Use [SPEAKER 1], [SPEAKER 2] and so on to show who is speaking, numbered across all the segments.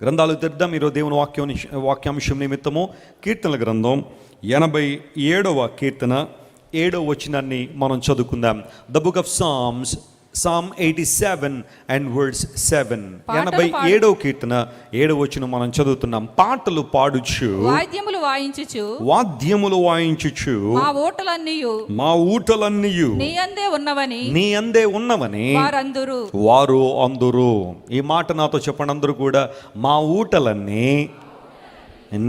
[SPEAKER 1] గ్రంథాలు తెద్దాం. ఈరోజు దేవుని వాక్యాంశం నిమిత్తము కీర్తనల గ్రంథం 87వ కీర్తన 7వ వచనాన్ని మనం చదువుకుందాం. The book of Psalms, Psalm 87 and verse 7. 87వ కీర్తన 7వ వచనం మనం చదువుతున్నాం. పాటలు పాడుచు వాద్యములు వాయించుచు మా ఊటలన్నీయు నీ అందే ఉన్నవని వారు అందురు. ఈ మాట నాతో చెప్పండి అందరూ కూడా. మా ఊటలన్నీ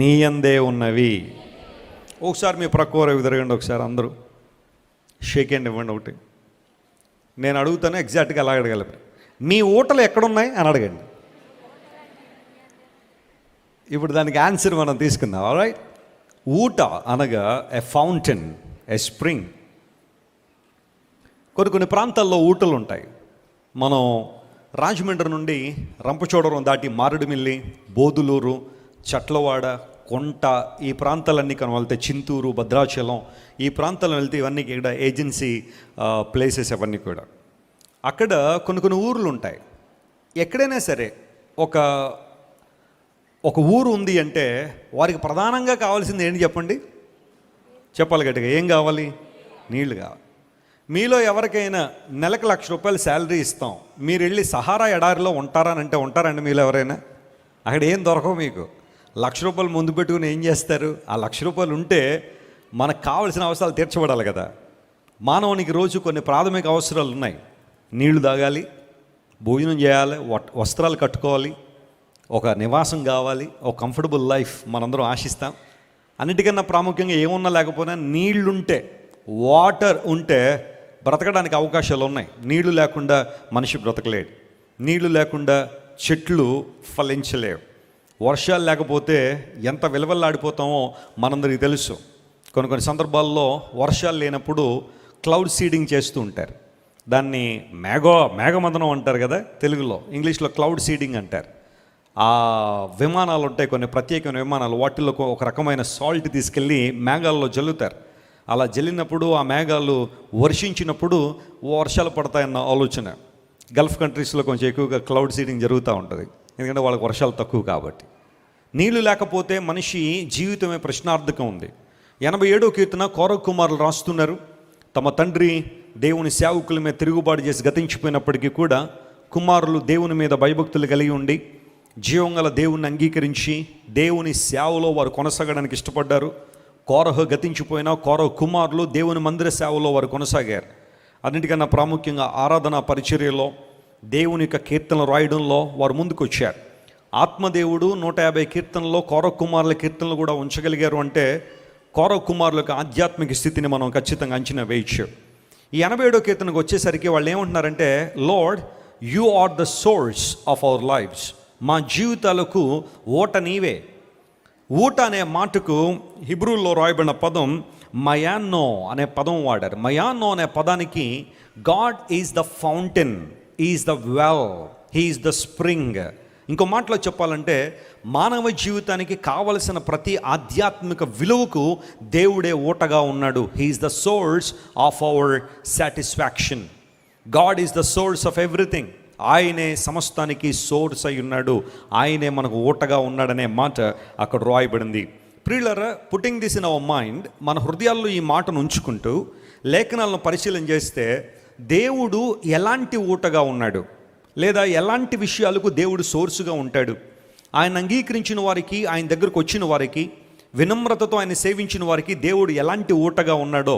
[SPEAKER 1] నీ అందే ఉన్నవి. ఒకసారి మీ ప్రక్కవారు తిరగండి, ఒకసారి అందరూ షేక్ హ్యాండ్ ఇవ్వండి. ఒకటి నేను అడుగుతాను, ఎగ్జాక్ట్గా అలా అడగలరు. మీ ఊటలు ఎక్కడున్నాయి అని అడగండి. ఇప్పుడు దానికి ఆన్సర్ మనం తీసుకుందాం. ఆల్రైట్. ఊట అనగా ఎ ఫౌంటైన్, ఎ స్ప్రింగ్. కొన్ని ప్రాంతాల్లో ఊటలు ఉంటాయి. మనం రాజమండ్రి నుండి రంపచోడవరం దాటి మారేడుమిల్లి, బోదులూరు, చట్లవాడ, కొంట ఈ ప్రాంతాలన్నీ మనం వెళ్తే, చింతూరు, భద్రాచలం ఈ ప్రాంతాలను వెళ్తే ఇవన్నీ ఇక్కడ ఏజెన్సీ ప్లేసెస్ అవన్నీ కూడా. అక్కడ కొన్ని ఊర్లు ఉంటాయి. ఎక్కడైనా సరే ఒక ఊరు ఉంది అంటే వారికి ప్రధానంగా కావాల్సింది ఏంటి చెప్పండి? చెప్పాలి గట్టిగా. ఏం కావాలి? నీళ్లు కావాలి. మీలో ఎవరికైనా నెలకు ₹1,00,000 శాలరీ ఇస్తాం, మీరు వెళ్ళి సహారా ఎడారిలో ఉంటారనంటే ఉంటారండి మీలో ఎవరైనా? అక్కడ ఏం దొరకవు మీకు. ₹1,00,000 ముందు పెట్టుకుని ఏం చేస్తారు? ఆ ₹1,00,000 ఉంటే మనకు కావలసిన అవసరాలు తీర్చబడాలి కదా. మానవునికి రోజు కొన్ని ప్రాథమిక అవసరాలు ఉన్నాయి. నీళ్లు తాగాలి, భోజనం చేయాలి, వస్త్రాలు కట్టుకోవాలి, ఒక నివాసం కావాలి, ఒక కంఫర్టబుల్ లైఫ్ మనందరం ఆశిస్తాం. అన్నిటికన్నా ప్రాముఖ్యంగా ఏమున్నా లేకపోయినా నీళ్లుంటే, వాటర్ ఉంటే బ్రతకడానికి అవకాశాలు ఉన్నాయి. నీళ్లు లేకుండా మనిషి బ్రతకలేడు. నీళ్లు లేకుండా చెట్లు ఫలించలేవు. వర్షాలు లేకపోతే ఎంత విలువల్లాడిపోతామో మనందరికీ తెలుసు. కొన్ని సందర్భాల్లో వర్షాలు లేనప్పుడు క్లౌడ్ సీడింగ్ చేస్తూ ఉంటారు. దాన్ని మేఘమదనం అంటారు కదా తెలుగులో. ఇంగ్లీష్లో క్లౌడ్ సీడింగ్ అంటారు. ఆ విమానాలు ఉంటాయి, కొన్ని ప్రత్యేకమైన విమానాలు. వాటిల్లో ఒక రకమైన సాల్ట్ తీసుకెళ్ళి మేఘాల్లో జల్లుతారు. అలా జల్లినప్పుడు ఆ మేఘాలు వర్షించినప్పుడు వర్షాలు పడతాయన్న ఆలోచన. గల్ఫ్ కంట్రీస్లో కొంచెం ఎక్కువగా క్లౌడ్ సీడింగ్ జరుగుతూ ఉంటుంది, ఎందుకంటే వాళ్ళకి వర్షాలు తక్కువ కాబట్టి. నీళ్లు లేకపోతే మనిషి జీవితమే ప్రశ్నార్థకం ఉంది. 87వ కీర్తన కోరహు కుమారులు రాస్తున్నారు. తమ తండ్రి దేవుని సేవకుల మీద తిరుగుబాటు చేసి గతించిపోయినప్పటికీ కూడా కుమారులు దేవుని మీద భయభక్తులు కలిగి ఉండి జీవంగల దేవుని అంగీకరించి దేవుని సేవలో వారు కొనసాగడానికి ఇష్టపడ్డారు. కోరహు గతించిపోయినా కోరహు కుమారులు దేవుని మందిర సేవలో వారు కొనసాగారు. అన్నిటికన్నా ప్రాముఖ్యంగా ఆరాధన పరిచర్యలో, దేవుని యొక్క కీర్తనలు రాయడంలో వారు ముందుకు వచ్చారు. ఆత్మదేవుడు 150 కీర్తనలో కోరహు కుమారుల కీర్తనలు కూడా ఉంచగలిగారు అంటే కోరహు కుమారుల యొక్క ఆధ్యాత్మిక స్థితిని మనం ఖచ్చితంగా అంచనా వేయచ్చు. ఈ 87వ కీర్తనకు వచ్చేసరికి వాళ్ళు ఏమంటున్నారంటే, Lord you are the source of our lifes. మా జీవితాలకు ఓట నీవే. ఊట అనే మాటకు హిబ్రూలో రాయబడిన పదం మయాన్నో అనే పదం వాడారు. మయాన్నో అనే పదానికి God is the fountain, is the well, he is the spring. ఇంకో మాటలో చెప్పాలంటే మానవ జీవితానికి కావలసిన ప్రతి ఆధ్యాత్మిక విలువకు దేవుడే ఊటగా ఉన్నాడు. He is the source of our satisfaction. God is the source of everything. ఆయనే సమస్తానికి సోర్స్ అయి ఉన్నాడు. ఆయనే మనకు ఊటగా ఉన్నాడనే మాట అక్కడ రాయబడింది. ప్రియులారా, putting this in our mind, మన హృదయాల్లో ఈ మాటను ఉంచుకుంటూ లేఖనాలను పరిశీలన చేస్తే దేవుడు ఎలాంటి ఊటగా ఉన్నాడు, లేదా ఎలాంటి విషయాలకు దేవుడు సోర్సుగా ఉంటాడు, ఆయన అంగీకరించిన వారికి, ఆయన దగ్గరకు వచ్చిన వారికి, వినమ్రతతో ఆయన సేవించిన వారికి దేవుడు ఎలాంటి ఊటగా ఉన్నాడో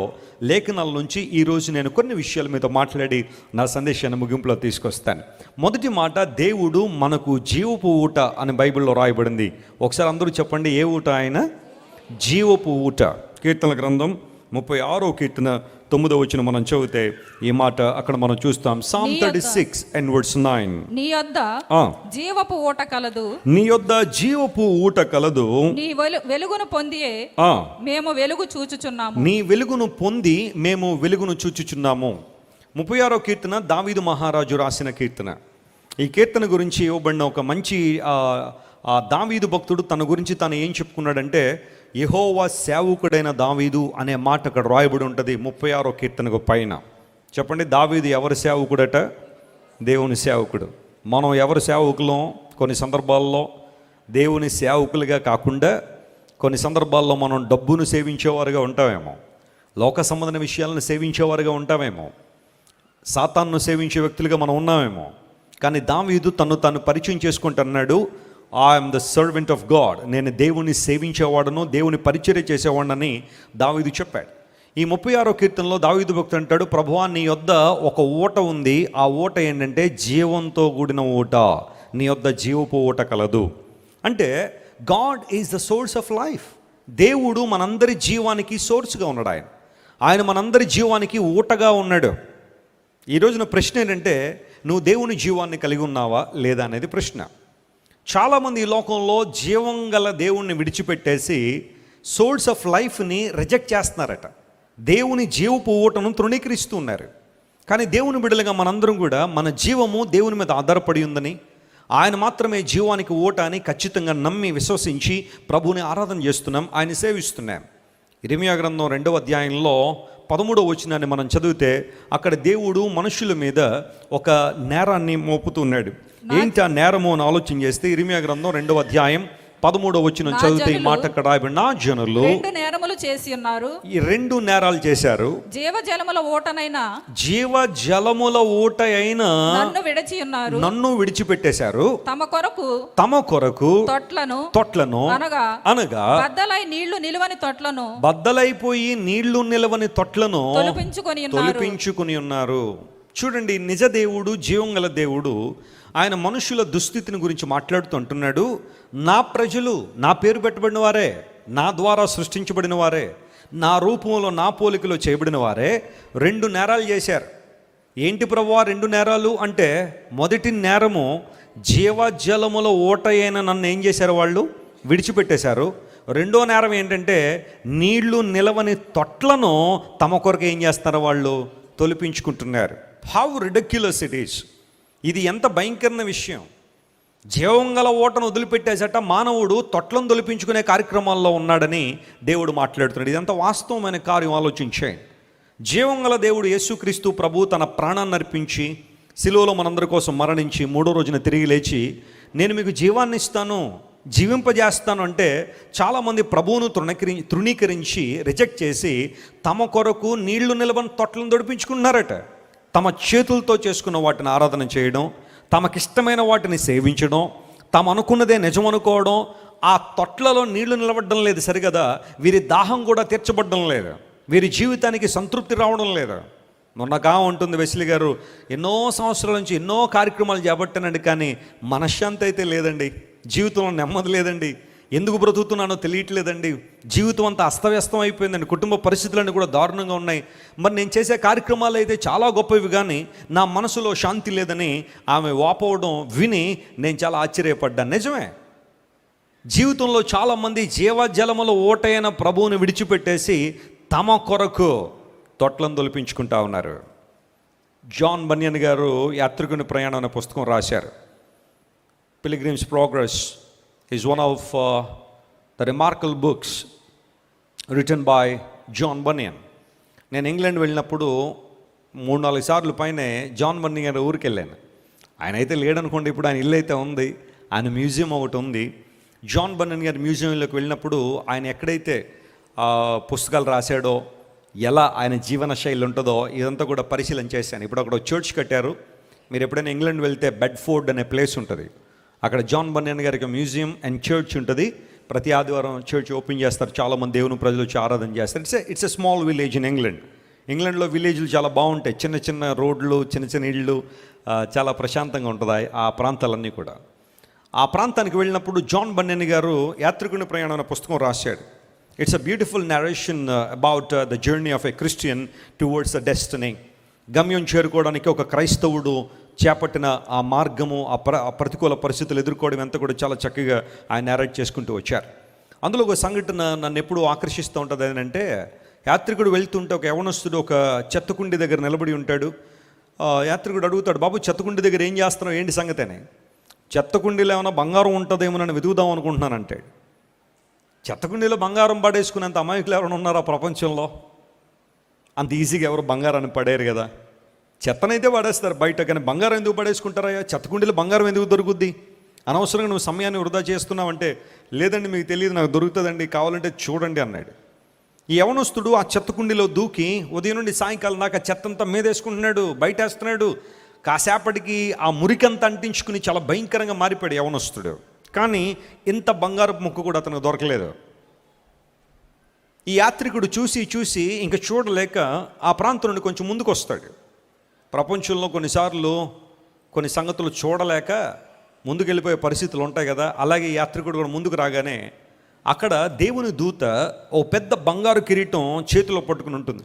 [SPEAKER 1] లేఖనాల నుంచి ఈరోజు నేను కొన్ని విషయాల మీద మాట్లాడి నా సందేశాన్ని ముగింపులో తీసుకొస్తాను. మొదటి మాట, దేవుడు మనకు జీవపు ఊట అని బైబిల్లో రాయబడింది. ఒకసారి అందరూ చెప్పండి, ఏ ఊట? ఆయన జీవపు ఊట. కీర్తనల గ్రంథం 36వ కీర్తన 9వ వచనం మనం చదివితే ఈ మాట అక్కడ మనం చూస్తాం. Psalm 36 and verse 9.
[SPEAKER 2] నీ యొద్ద జీవపు ఊట కలదు,
[SPEAKER 1] నీ యొద్ద జీవపు ఊట కలదు,
[SPEAKER 2] నీ వెలుగును పొంది మేము వెలుగు చూచుచున్నాము.
[SPEAKER 1] నీ వెలుగును పొంది మేము వెలుగును చూచుచున్నాము. 36వ కీర్తన దావీదు మహారాజు రాసిన కీర్తన. ఈ కీర్తన గురించి ఇవ్వబడిన ఒక మంచి దావీదు భక్తుడు తన గురించి తాను ఏం చెప్పుకున్నాడంటే, యెహోవా సేవకుడైన దావీదు అనే మాట అక్కడ రాయబడి ఉంటుంది 36వ కీర్తనకు పైన. చెప్పండి, దావీదు ఎవరి సేవకుడట? దేవుని సేవకుడు. మనం ఎవరి సేవకులం? కొన్ని సందర్భాల్లో దేవుని సేవకులుగా కాకుండా కొన్ని సందర్భాల్లో మనం డబ్బును సేవించేవారుగా ఉంటామేమో, లోక సంబంధమైన విషయాలను సేవించేవారుగా ఉంటామేమో, సాతాన్ను సేవించే వ్యక్తులుగా మనం ఉన్నామేమో. కానీ దావీదు తను పరిచయం చేసుకుంటున్నాడు, I'm the servant of God, నేను దేవుని సేవించేవాడను, దేవుని పరిచర్య చేసేవాడని దావీదు చెప్పాడు. ఈ 36వ కీర్తనలో దావీదు భక్తుడు అంటాడు, ప్రభువా నీ యొద్ద ఒక ఊట ఉంది, ఆ ఊట ఏంటంటే జీవంతో కూడిన ఊట, నీ యొద్ద జీవపు ఊట కలదు. అంటే God is the source of life. దేవుడు మనందరి జీవానికి సోర్స్గా ఉన్నాడు. ఆయన మనందరి జీవానికి ఊటగా ఉన్నాడు. ఈ రోజున ప్రశ్న ఏంటంటే, నువ్వు దేవుని జీవాన్ని కలిగి ఉన్నావా లేదా అనేది ప్రశ్న. చాలామంది ఈ లోకంలో జీవం గల దేవుణ్ణి విడిచిపెట్టేసి సోర్స్ ఆఫ్ లైఫ్ని రిజెక్ట్ చేస్తున్నారట. దేవుని జీవపు ఊటను తృణీకరిస్తున్నారు. కానీ దేవుని బిడ్డలుగా మనందరం కూడా మన జీవము దేవుని మీద ఆధారపడి ఉందని, ఆయన మాత్రమే జీవానికి ఊట అని ఖచ్చితంగా నమ్మి విశ్వసించి ప్రభువుని ఆరాధన చేస్తున్నాం, ఆయన సేవిస్తున్నాం. ఇర్మీయా గ్రంథం 2వ అధ్యాయంలో 13వ వచనాన్ని మనం చదివితే అక్కడ దేవుడు మనుషుల మీద ఒక నేరాన్ని మోపుతున్నాడు. ఏంటి ఆ నేరము అని ఆలోచన చేస్తే ఇర్మీయా గ్రంథం 2వ అధ్యాయం 13వ వచనం చదివితే ఈ మాట అక్కడ నా జనులు
[SPEAKER 2] 2 నేరములు చేసి ఉన్నారు,
[SPEAKER 1] ఈ 2 నేరాలు చేశారు.
[SPEAKER 2] జీవజలముల ఊటనైనా
[SPEAKER 1] జీవజలముల ఊట అయినా
[SPEAKER 2] నన్ను విడిచి ఉన్నారు,
[SPEAKER 1] నన్ను విడిచిపెట్టేశారు. తమ కొరకు తొట్లను అనగా
[SPEAKER 2] బద్దలై నీళ్లు నిలువని తొట్లను,
[SPEAKER 1] బద్దలైపోయి నీళ్లు నిలవని తొట్లను తొలిపించుకుని ఉన్నారు. చూడండి, నిజ దేవుడు, జీవం గల దేవుడు ఆయన మనుషుల దుస్థితిని గురించి మాట్లాడుతూ అంటున్నాడు, నా ప్రజలు నా పేరు పెట్టబడిన వారే, నా ద్వారా సృష్టించబడిన వారే, నా రూపంలో నా పోలికలో చేయబడిన వారే 2 నేరాలు చేశారు. ఏంటి ప్రభువా 2 నేరాలు అంటే, మొదటి నేరము జీవజలముల ఊట అయిన నన్ను ఏం చేశారు, వాళ్ళు విడిచిపెట్టేశారు. 2వ నేరం ఏంటంటే, నీళ్లు నిలవని తొట్లను తమ కొరకు ఏం చేస్తారో వాళ్ళు తొలిపించుకుంటున్నారు. How ridiculous it is. ఇది ఎంత భయంకరమైన విషయం. జీవంగల ఓటను వదిలిపెట్టేసట మానవుడు తొట్లను తొలిపించుకునే కార్యక్రమాల్లో ఉన్నాడని దేవుడు మాట్లాడుతున్నాడు. ఇదంతా వాస్తవమైన కార్యం, ఆలోచించాయి. జీవంగల దేవుడు యేసుక్రీస్తు ప్రభు తన ప్రాణాన్ని అర్పించి శిలువలో మనందరి కోసం మరణించి 3వ రోజున తిరిగి లేచి నేను మీకు జీవాన్ని ఇస్తాను, జీవింపజేస్తాను అంటే చాలామంది ప్రభువును తృణీకరించి రిజెక్ట్ చేసి తమ కొరకు నీళ్లు నిలవని తొట్లను తొడిపించుకున్నారట. తమ చేతులతో చేసుకున్న వాటిని ఆరాధన చేయడం, తమకిష్టమైన వాటిని సేవించడం, తాము అనుకున్నదే నిజం అనుకోవడం. ఆ తొట్లలో నీళ్లు నిలబడడం లేదు సరిగదా, వీరి దాహం కూడా తీర్చబడడం లేదు, వీరి జీవితానికి సంతృప్తి రావడం లేదు. మొన్నగా ఉంటుంది వెస్లీ గారు, ఎన్నో సంవత్సరాల నుంచి ఎన్నో కార్యక్రమాలు చేపట్టానండి, కానీ మనశ్శాంతి అయితే లేదండి, జీవితంలో నెమ్మది లేదండి, ఎందుకు బ్రతుకుతున్నానో తెలియట్లేదండి, జీవితం అంతా అస్తవ్యస్తం అయిపోయిందండి, కుటుంబ పరిస్థితులన్నీ కూడా దారుణంగా ఉన్నాయి, మరి నేను చేసే కార్యక్రమాలు అయితే చాలా గొప్పవి కానీ నా మనసులో శాంతి లేదని ఆమె వాపోవడం విని నేను చాలా ఆశ్చర్యపడ్డాను. నిజమే, జీవితంలో చాలామంది జీవజలముల ఓటైన ప్రభువుని విడిచిపెట్టేసి తమ కొరకు తొట్లను తొలిపించుకుంటా ఉన్నారు. జాన్ బన్యన్ గారు యాత్రికుని ప్రయాణం అనే పుస్తకం రాశారు. Pilgrims progress is one of the remarkable books written by John Bunyan. నేను ఇంగ్లాండ్ వెళ్ళినప్పుడు 3-4 సార్లు పైనే జాన్ బన్యన్ గారి ఊరికి వెళ్ళాను. ఆయన అయితే లేడనుకోండి, ఇప్పుడు ఆయన ఇల్లు అయితే ఉంది, ఆయన మ్యూజియం ఒకటి ఉంది. జాన్ బన్యన్ గారి మ్యూజియంలోకి వెళ్ళినప్పుడు ఆయన ఎక్కడైతే పుస్తకాలు రాశాడో, ఎలా ఆయన జీవన శైలి ఉంటుందో ఇదంతా కూడా పరిశీలన చేశాను. ఇప్పుడు అక్కడ చర్చ్ కట్టారు. మీరు ఎప్పుడైనా ఇంగ్లాండ్ వెళ్తే బెడ్ఫోర్డ్ అనే ప్లేస్ ఉంటుంది, అక్కడ జాన్ బన్యన్ గారికి మ్యూజియం అండ్ చర్చ్ ఉంటుంది. ప్రతి ఆదివారం చర్చ్ ఓపెన్ చేస్తారు, చాలామంది దేవుని ప్రజలు వచ్చి ఆరాధన చేస్తారు. It's a small village in England. ఇంగ్లాండ్లో విలేజ్లు చాలా బాగుంటాయి, చిన్న చిన్న రోడ్లు, చిన్న చిన్న ఇళ్ళు, చాలా ప్రశాంతంగా ఉంటుంది ఆ ప్రాంతాలన్నీ కూడా. ఆ ప్రాంతానికి వెళ్ళినప్పుడు జాన్ బన్యన్ గారు యాత్రికుని ప్రయాణం అనే పుస్తకం రాశాడు. It's a beautiful narration about the journey of a Christian towards the destiny. గమ్యం చేరుకోవడానికి ఒక క్రైస్తవుడు చేపట్టిన ఆ మార్గము, ఆ ప్రతికూల పరిస్థితులు ఎదుర్కోవడం అంతా కూడా చాలా చక్కగా ఆయన నేరేట్ చేసుకుంటూ వచ్చారు. అందులో ఒక సంఘటన నన్ను ఎప్పుడూ ఆకర్షిస్తూ ఉంటుంది. ఏంటంటే, యాత్రికుడు వెళ్తుంటే ఒక యవనస్తుడు ఒక చెత్తకుండి దగ్గర నిలబడి ఉంటాడు. యాత్రికుడు అడుగుతాడు, బాబు చెత్తకుండి దగ్గర ఏం చేస్తున్నావు, ఏంటి సంగతి అని. చెత్తకుండీలో ఏమైనా బంగారం ఉంటుందేమో నన్ను వెతుకుదాం అనుకుంటున్నాను అంటాడు. చెత్తకుండీలో బంగారం పడేసుకునేంత అమాయకులు ఎవరైనా ఉన్నారా ప్రపంచంలో? అంత ఈజీగా ఎవరు బంగారాన్ని పడేరు కదా. చెత్తనైతే పడేస్తారు బయట, కానీ బంగారం ఎందుకు పడేసుకుంటారా? చెత్తకుండీలో బంగారం ఎందుకు దొరుకుద్ది? అనవసరంగా నువ్వు సమయాన్ని వృధా చేస్తున్నావంటే, లేదండి మీకు తెలియదు, నాకు దొరుకుతుందండి, కావాలంటే చూడండి అన్నాడు. ఈ యవనస్తుడు ఆ చెత్త కుండీలో దూకి ఉదయం నుండి సాయంకాలం దాకా చెత్తంతా మీదేసుకుంటున్నాడు, బయట వేస్తున్నాడు. కాసేపటికి ఆ మురికంతా అంటించుకుని చాలా భయంకరంగా మారిపోయాడు యవనస్తుడు. కానీ ఇంత బంగారపు ముక్క కూడా అతనికి దొరకలేదు. ఈ యాత్రికుడు చూసి చూసి ఇంక చూడలేక ఆ ప్రాంతం నుండి కొంచెం ముందుకు వస్తాడు. ప్రపంచంలో కొన్నిసార్లు కొన్ని సంగతులు చూడలేక ముందుకు వెళ్ళిపోయే పరిస్థితులు ఉంటాయి కదా, అలాగే యాత్రికుడు కూడా ముందుకు రాగానే అక్కడ దేవుని దూత ఓ పెద్ద బంగారు కిరీటం చేతిలో పట్టుకుని ఉంటుంది.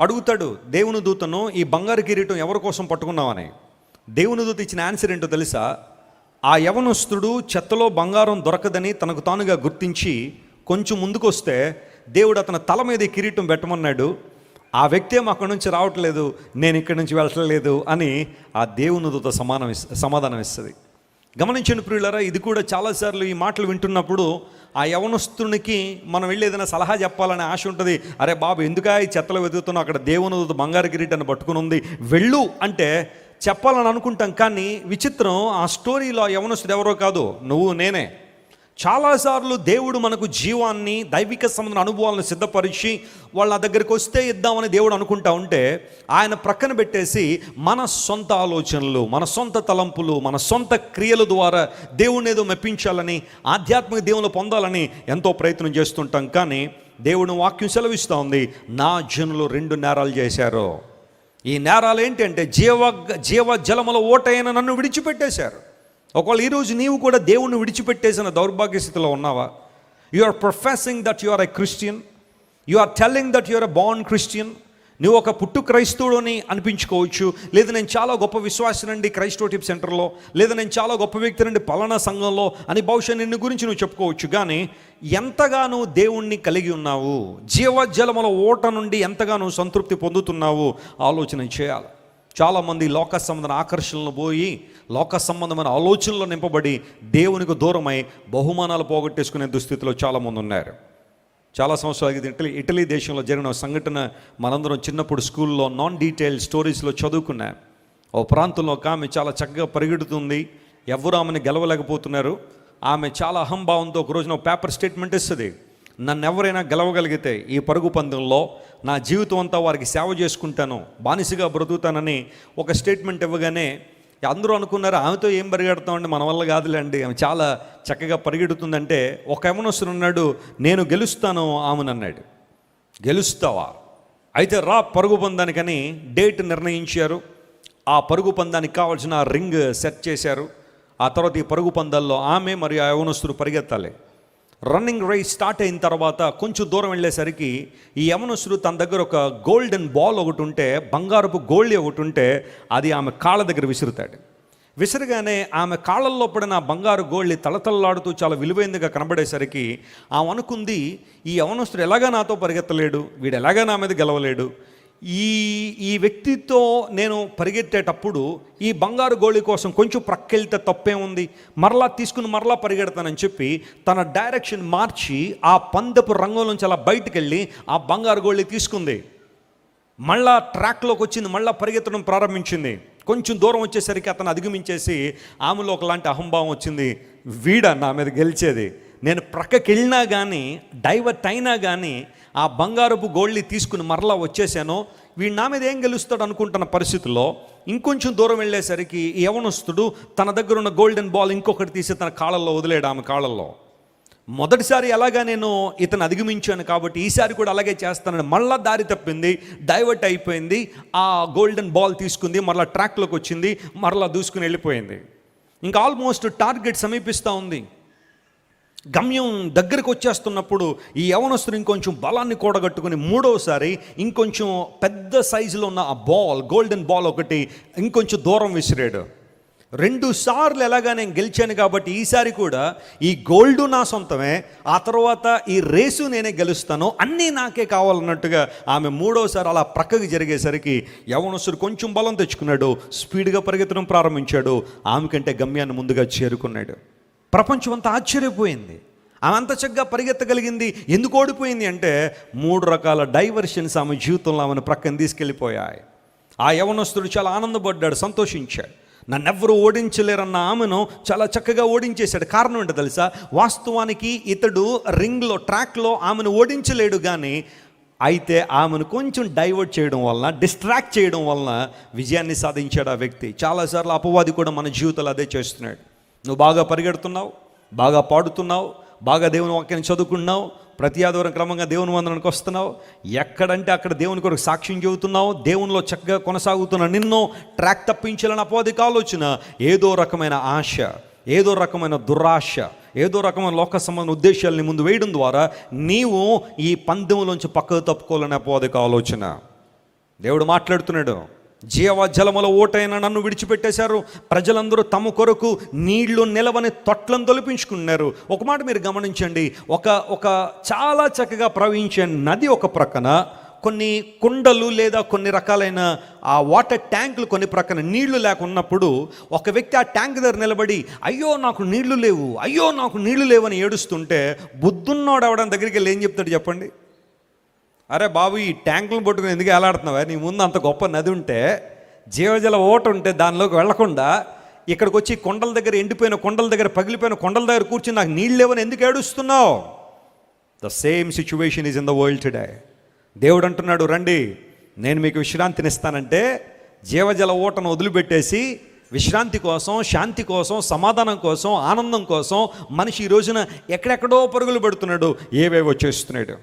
[SPEAKER 1] అడుగుతాడు దేవుని దూతను, ఈ బంగారు కిరీటం ఎవరి కోసం పట్టుకున్నావని. దేవుని దూత ఇచ్చిన ఆన్సర్ ఏంటో తెలుసా? ఆ యవనస్తుడు చెత్తలో బంగారం దొరకదని తనకు తానుగా గుర్తించి కొంచెం ముందుకు వస్తే దేవుడు అతని తల మీద ఈ కిరీటం పెట్టమన్నాడు. ఆ వ్యక్తి ఏమో అక్కడి నుంచి రావట్లేదు, నేను ఇక్కడి నుంచి వెళ్ళట్లేదు అని ఆ దేవుని దూత సమాధానం ఇస్తుంది. గమనించండి ప్రియులారా, ఇది కూడా చాలాసార్లు ఈ మాటలు వింటున్నప్పుడు ఆ యవనస్తునికి మనం వెళ్ళి ఏదైనా సలహా చెప్పాలనే ఆశ ఉంటుంది. అరే బాబు, ఎందుకా ఈ చెత్తలో వెతుకుతున్నావు, అక్కడ దేవుని దూత బంగారు కిరీటాన్ని పట్టుకుని ఉంది, వెళ్ళు అంటే చెప్పాలని అనుకుంటాం. కానీ విచిత్రం, ఆ స్టోరీలో ఆ యవనస్తుడు ఎవరో కాదు, నువ్వు నేనే. చాలాసార్లు దేవుడు మనకు జీవాన్ని, దైవిక సంబంధ అనుభవాలను సిద్ధపరిచి వాళ్ళ దగ్గరికి వస్తే ఇద్దామని దేవుడు అనుకుంటా ఉంటే, ఆయన ప్రక్కన పెట్టేసి మన సొంత ఆలోచనలు, మన సొంత తలంపులు, మన సొంత క్రియల ద్వారా దేవుడిని ఏదో మెప్పించాలని, ఆధ్యాత్మిక దేవుని పొందాలని ఎంతో ప్రయత్నం చేస్తుంటాం. కానీ దేవుని వాక్యం సెలవిస్తూ ఉంది, నా జనులు 2 నేరాలు చేశారు. ఈ నేరాలు ఏంటంటే జీవ జలముల ఓటైన నన్ను విడిచిపెట్టేశారు. ఒకవేళ ఈరోజు నీవు కూడా దేవుణ్ణి విడిచిపెట్టేసిన దౌర్భాగ్య స్థితిలో ఉన్నావా? You are professing that you are a Christian, you are telling that you are a born Christian. నువ్వు ఒక పుట్టు క్రైస్తవుడని అనిపించుకోవచ్చు, లేదా నేను చాలా గొప్ప విశ్వాసనండి క్రైస్తోటిప్ సెంటర్లో, లేదా నేను చాలా గొప్ప వ్యక్తినండి పలానా సంఘంలో అని బహుశా నిన్ను గురించి నువ్వు చెప్పుకోవచ్చు. కానీ ఎంతగా నువ్వు దేవుణ్ణి కలిగి ఉన్నావు, జీవజలముల ఓట నుండి ఎంతగా నువ్వు సంతృప్తి పొందుతున్నావు ఆలోచన చేయాలి. చాలామంది లోక సంబంధమైన ఆకర్షణలు పోయి, లోక సంబంధమైన ఆలోచనలు నింపబడి దేవునికి దూరమై బహుమానాలు పోగొట్టేసుకునే దుస్థితిలో చాలామంది ఉన్నారు. చాలా సంవత్సరాలు ఇటలీ దేశంలో జరిగిన సంఘటన మనందరం చిన్నప్పుడు స్కూల్లో నాన్ డీటెయిల్ స్టోరీస్లో చదువుకున్నాం. ఓ ప్రాంతంలో ఒక ఆమె చాలా చక్కగా పరిగెడుతుంది, ఎవరు ఆమెను గెలవలేకపోతున్నారు. ఆమె చాలా అహంభావంతో ఒక రోజున పేపర్ స్టేట్మెంట్ ఇస్తుంది, నన్ను ఎవరైనా గెలవగలిగితే ఈ పరుగు పందెంలో నా జీవితం అంతా వారికి సేవ చేసుకుంటాను, బానిసగా బ్రతుకుతానని ఒక స్టేట్మెంట్ ఇవ్వగానే అందరూ అనుకున్నారు, ఆమెతో ఏం పరిగెడతామండి, మన వల్ల కాదులేండి, ఆమె చాలా చక్కగా పరిగెడుతుందంటే ఒక యవనస్తుడు ఉన్నాడు, నేను గెలుస్తాను ఆమెను అన్నాడు. గెలుస్తావా? అయితే రా పరుగు పందానికని డేట్ నిర్ణయించారు. ఆ పరుగు పందానికి కావాల్సిన రింగ్ సెట్ చేశారు. ఆ తర్వాత ఈ పరుగు పందాల్లో ఆమె మరియు ఆ యవనస్తుడు పరిగెత్తాలి. రన్నింగ్ రేస్ స్టార్ట్ అయిన తర్వాత కొంచెం దూరం వెళ్ళేసరికి ఈ యవనస్తుడు తన దగ్గర ఒక గోల్డెన్ బాల్ ఒకటి ఉంటే, బంగారపు గోల్డ్ ఒకటి ఉంటే అది ఆమె కాళ్ళ దగ్గర విసురుతాడు. విసిరగానే ఆమె కాళ్ళల్లో పడిన బంగారు గోల్డ్ తలతల్లాడుతూ చాలా విలువైనదిగా కనబడేసరికి ఆమె అనుకుంది, ఈ యవనస్తుడు ఎలాగా నాతో పరిగెత్తలేడు, వీడు ఎలాగా నా మీద గెలవలేడు, ఈ వ్యక్తితో నేను పరిగెత్తేటప్పుడు ఈ బంగారు గోళీ కోసం కొంచెం ప్రక్కెళ్తే తప్పే ఉంది, మరలా తీసుకుని మరలా పరిగెడతానని చెప్పి తన డైరెక్షన్ మార్చి ఆ పందెపు రంగం నుంచి అలా బయటికి వెళ్ళి ఆ బంగారు గోళీ తీసుకుంది. మళ్ళా ట్రాక్లోకి వచ్చింది, మళ్ళీ పరిగెత్తడం ప్రారంభించింది. కొంచెం దూరం వచ్చేసరికి అతను అధిగమించేసి ఆమెలో ఒకలాంటి అహంభావం వచ్చింది, వీడ నా మీద గెలిచేది, నేను ప్రక్కకి వెళ్ళినా కానీ డైవర్ట్ అయినా కానీ ఆ బంగారపు గోల్డ్ని తీసుకుని మరలా వచ్చేసాను, వీడు నా మీద ఏం గెలుస్తాడు అనుకుంటున్న పరిస్థితుల్లో ఇంకొంచెం దూరం వెళ్ళేసరికి ఈ యవనస్తుడు తన దగ్గర ఉన్న గోల్డెన్ బాల్ ఇంకొకటి తీసి తన కాళ్ళల్లో వదిలేడు. ఆమె కాళ్ళల్లో మొదటిసారి ఎలాగా నేను ఇతను అధిగమించాను కాబట్టి ఈసారి కూడా అలాగే చేస్తానని మళ్ళా దారి తప్పింది, డైవర్ట్ అయిపోయింది. ఆ గోల్డెన్ బాల్ తీసుకుంది, మరలా ట్రాక్లోకి వచ్చింది, మరలా దూసుకుని వెళ్ళిపోయింది. ఇంకా ఆల్మోస్ట్ టార్గెట్ సమీపిస్తూ ఉంది. గమ్యం దగ్గరకు వచ్చేస్తున్నప్పుడు ఈ యవనస్తుడు ఇంకొంచెం బలాన్ని కూడగట్టుకుని మూడోసారి ఇంకొంచెం పెద్ద సైజులో ఉన్న ఆ బాల్, గోల్డెన్ బాల్ ఒకటి ఇంకొంచెం దూరం విసిరాడు. 2 సార్లు ఎలాగా నేను గెలిచాను కాబట్టి ఈసారి కూడా ఈ గోల్డ్ నా సొంతమే, ఆ తర్వాత ఈ రేసు నేనే గెలుస్తాను, అన్నీ నాకే కావాలన్నట్టుగా ఆమె మూడోసారి అలా ప్రక్కకి జరిగేసరికి యవనస్తుడు కొంచెం బలం తెచ్చుకున్నాడు, స్పీడ్గా పరిగెత్తడం ప్రారంభించాడు, ఆమె కంటే గమ్యాన్ని ముందుగా చేరుకున్నాడు. ప్రపంచం అంతా ఆశ్చర్యపోయింది, ఆమె అంత చక్కగా పరిగెత్తగలిగింది. ఎందుకు ఓడిపోయింది అంటే 3 రకాల డైవర్షన్స్ ఆమె జీవితంలో ఆమెను ప్రక్కన తీసుకెళ్ళిపోయాయి. ఆ యవనస్తుడు చాలా ఆనందపడ్డాడు, సంతోషించాడు. నన్నెవ్వరూ ఓడించలేరన్న ఆమెను చాలా చక్కగా ఓడించేశాడు. కారణం ఏంటో తెలుసా? వాస్తవానికి ఇతడు రింగ్లో, ట్రాక్లో ఆమెను ఓడించలేడు, కానీ అయితే ఆమెను కొంచెం డైవర్ట్ చేయడం వలన, డిస్ట్రాక్ట్ చేయడం వలన విజయాన్ని సాధించాడు ఆ వ్యక్తి. చాలాసార్లు అపవాది కూడా మన జీవితంలో అదే చేస్తున్నాడు. నువ్వు బాగా పరిగెడుతున్నావు, బాగా పాడుతున్నావు, బాగా దేవుని వాక్యాన్ని చదువుకున్నావు, ప్రతి ఆదివారం క్రమంగా దేవుని మందిరానికి వస్తున్నావు, ఎక్కడంటే అక్కడ దేవుని కొరకు సాక్ష్యం చెబుతున్నావు, దేవునిలో చక్కగా కొనసాగుతున్న నిన్ను ట్రాక్ తప్పించాలని అపవాదికి ఆలోచన, ఏదో రకమైన ఆశ, ఏదో రకమైన దురాశ, ఏదో రకమైన లోక సంబంధ ఉద్దేశాలని ముందు వేయడం ద్వారా నీవు ఈ పందెంలోంచి పక్కకు తప్పుకోవాలని అపవాదికి ఆలోచన. దేవుడు మాట్లాడుతున్నాడు, జీవజలముల ఓటైన నన్ను విడిచిపెట్టేశారు, ప్రజలందరూ తమ కొరకు నీళ్లు నిలవని తొట్లను తొలిపించుకున్నారు. ఒక మాట మీరు గమనించండి, ఒక చాలా చక్కగా ప్రవహించే నది ఒక ప్రక్కన, కొన్ని కుండలు లేదా కొన్ని రకాలైన ఆ వాటర్ ట్యాంకులు కొన్ని ప్రక్కన నీళ్లు లేకున్నప్పుడు ఒక వ్యక్తి ఆ ట్యాంక్ దగ్గర నిలబడి అయ్యో నాకు నీళ్లు లేవు, అయ్యో నాకు నీళ్లు లేవని ఏడుస్తుంటే బుద్ధున్నోడు అవడం దగ్గరికి వెళ్ళి ఏం చెప్తాడు చెప్పండి? అరే బాబు, ఈ ట్యాంకులను పట్టుకుని ఎందుకు ఎలాడుతున్నావా? నీ ముందు అంత గొప్ప నది ఉంటే, జీవజల ఓట ఉంటే దానిలోకి వెళ్లకుండా ఇక్కడికి వచ్చి కొండల దగ్గర, ఎండిపోయిన కొండల దగ్గర, పగిలిపోయిన కొండల దగ్గర కూర్చుని నాకు నీళ్ళు లేవని ఎందుకు ఏడుస్తున్నావు? The same situation is in the world today. దేవుడు అంటున్నాడు, రండి నేను మీకు విశ్రాంతినిస్తానంటే జీవజల ఓటను వదిలిపెట్టేసి విశ్రాంతి కోసం, శాంతి కోసం, సమాధానం కోసం, ఆనందం కోసం మనిషి ఈ రోజున ఎక్కడెక్కడో పరుగులు పెడుతున్నాడు, ఏవేవో చేస్తున్నాడు.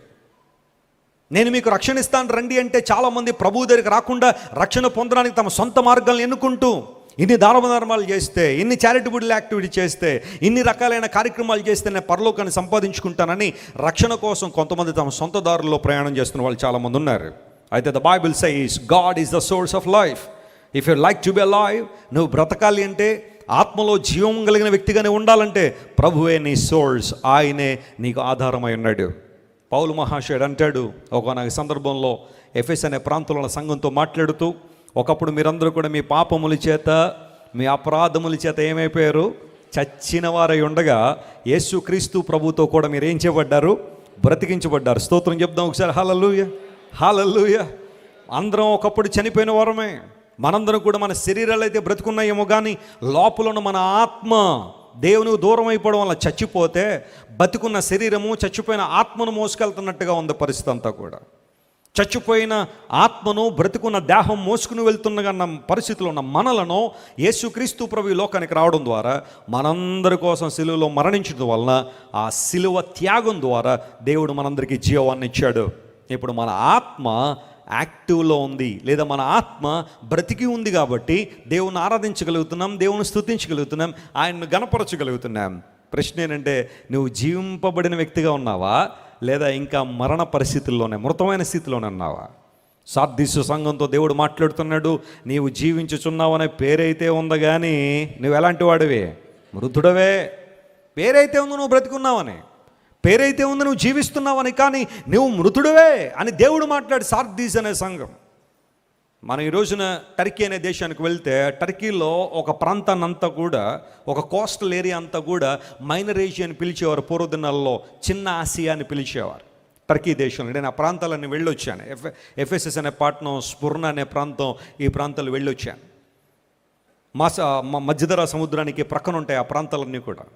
[SPEAKER 1] నేను మీకు రక్షణ ఇస్తాను రండి అంటే చాలామంది ప్రభువు దగ్గరికి రాకుండా రక్షణ పొందడానికి తమ సొంత మార్గాలను ఎన్నుకుంటూ ఇన్ని దానధర్మాలు చేస్తే, ఇన్ని చారిటబుల్ యాక్టివిటీ చేస్తే, ఇన్ని రకాలైన కార్యక్రమాలు చేస్తే నేను పరలోకాన్ని సంపాదించుకుంటానని రక్షణ కోసం కొంతమంది తమ సొంత దారుల్లో ప్రయాణం చేస్తున్న వాళ్ళు చాలామంది ఉన్నారు. అయితే the Bible says God is the source of life. If you like to be alive, నువ్వు బ్రతకాలి అంటే, ఆత్మలో జీవం కలిగిన వ్యక్తిగానే ఉండాలంటే ప్రభువే నీ సోర్స్, ఆయనే నీకు ఆధారమై ఉన్నాడు. పౌలు మహాశయుడు అంటాడు ఒకనొక సందర్భంలో ఎఫెస్ అనే ప్రాంతంలో సంఘంతో మాట్లాడుతూ, ఒకప్పుడు మీరందరూ కూడా మీ పాపముల చేత, మీ అపరాధముల చేత ఏమైపోయారు? చచ్చిన వారై ఉండగా యేసుక్రీస్తు ప్రభుతో కూడా మీరు ఏం చేయబడ్డారు? బ్రతికించబడ్డారు. స్తోత్రం చెప్దాం ఒకసారి. హల్లెలూయా, హల్లెలూయా. అందరం ఒకప్పుడు చనిపోయిన వారమే. మనందరం కూడా మన శరీరాలు అయితే బ్రతుకున్నాయేమో, కానీ లోపల ఉన్న మన ఆత్మ దేవుని దూరం అయిపోవడం వల్ల చచ్చిపోతే, బతికున్న శరీరము చచ్చిపోయిన ఆత్మను మోసుకెళ్తున్నట్టుగా ఉంది పరిస్థితి అంతా కూడా. చచ్చిపోయిన ఆత్మను బ్రతుకున్న దేహం మోసుకుని వెళ్తున్న పరిస్థితిలో ఉన్న మనలను యేసుక్రీస్తు ప్రభు ఈ లోకానికి రావడం ద్వారా మనందరి కోసం సిలువలో మరణించడం వలన, ఆ సిలువ త్యాగం ద్వారా దేవుడు మనందరికీ జీవాన్ని ఇచ్చాడు. ఇప్పుడు మన ఆత్మ యాక్టివ్లో ఉంది, లేదా మన ఆత్మ బ్రతికి ఉంది కాబట్టి దేవుని ఆరాధించగలుగుతున్నాం, దేవుని స్తుతించగలుగుతున్నాం, ఆయన్ను గణపరచగలుగుతున్నాం. ప్రశ్న ఏంటంటే, నువ్వు జీవింపబడిన వ్యక్తిగా ఉన్నావా, లేదా ఇంకా మరణ పరిస్థితుల్లోనే, మృతమైన స్థితిలోనే ఉన్నావా? సార్దీసు సంఘంతో దేవుడు మాట్లాడుతున్నాడు, నీవు జీవించుచున్నావనే పేరైతే ఉంది, కానీ నువ్వు ఎలాంటి వాడివే? మృతుడవే. పేరైతే ఉంది, నువ్వు బ్రతికున్నావని, పేరైతే ఉంది, నువ్వు జీవిస్తున్నావని, కానీ నువ్వు మృతుడవే అని దేవుడు మాట్లాడి సార్దీస్ అనే సంఘం. మనం ఈ రోజున టర్కీ అనే దేశానికి వెళ్తే, టర్కీలో ఒక ప్రాంతాన్ని అంతా కూడా, ఒక కోస్టల్ ఏరియా అంతా కూడా మైనర్ ఏషియా అని పిలిచేవారు. పూర్వదినాల్లో చిన్న ఆసియా అని పిలిచేవారు టర్కీ దేశంలో. నేను ఆ ప్రాంతాలన్నీ వెళ్ళొచ్చాను. ఎఫెసస్ అనే పట్టణం, స్పుర్ణ అనే ప్రాంతం, ఈ ప్రాంతాలు వెళ్ళొచ్చాను. మధ్యధరా సముద్రానికి ప్రక్కన ఉంటాయి ఆ ప్రాంతాలన్నీ కూడా.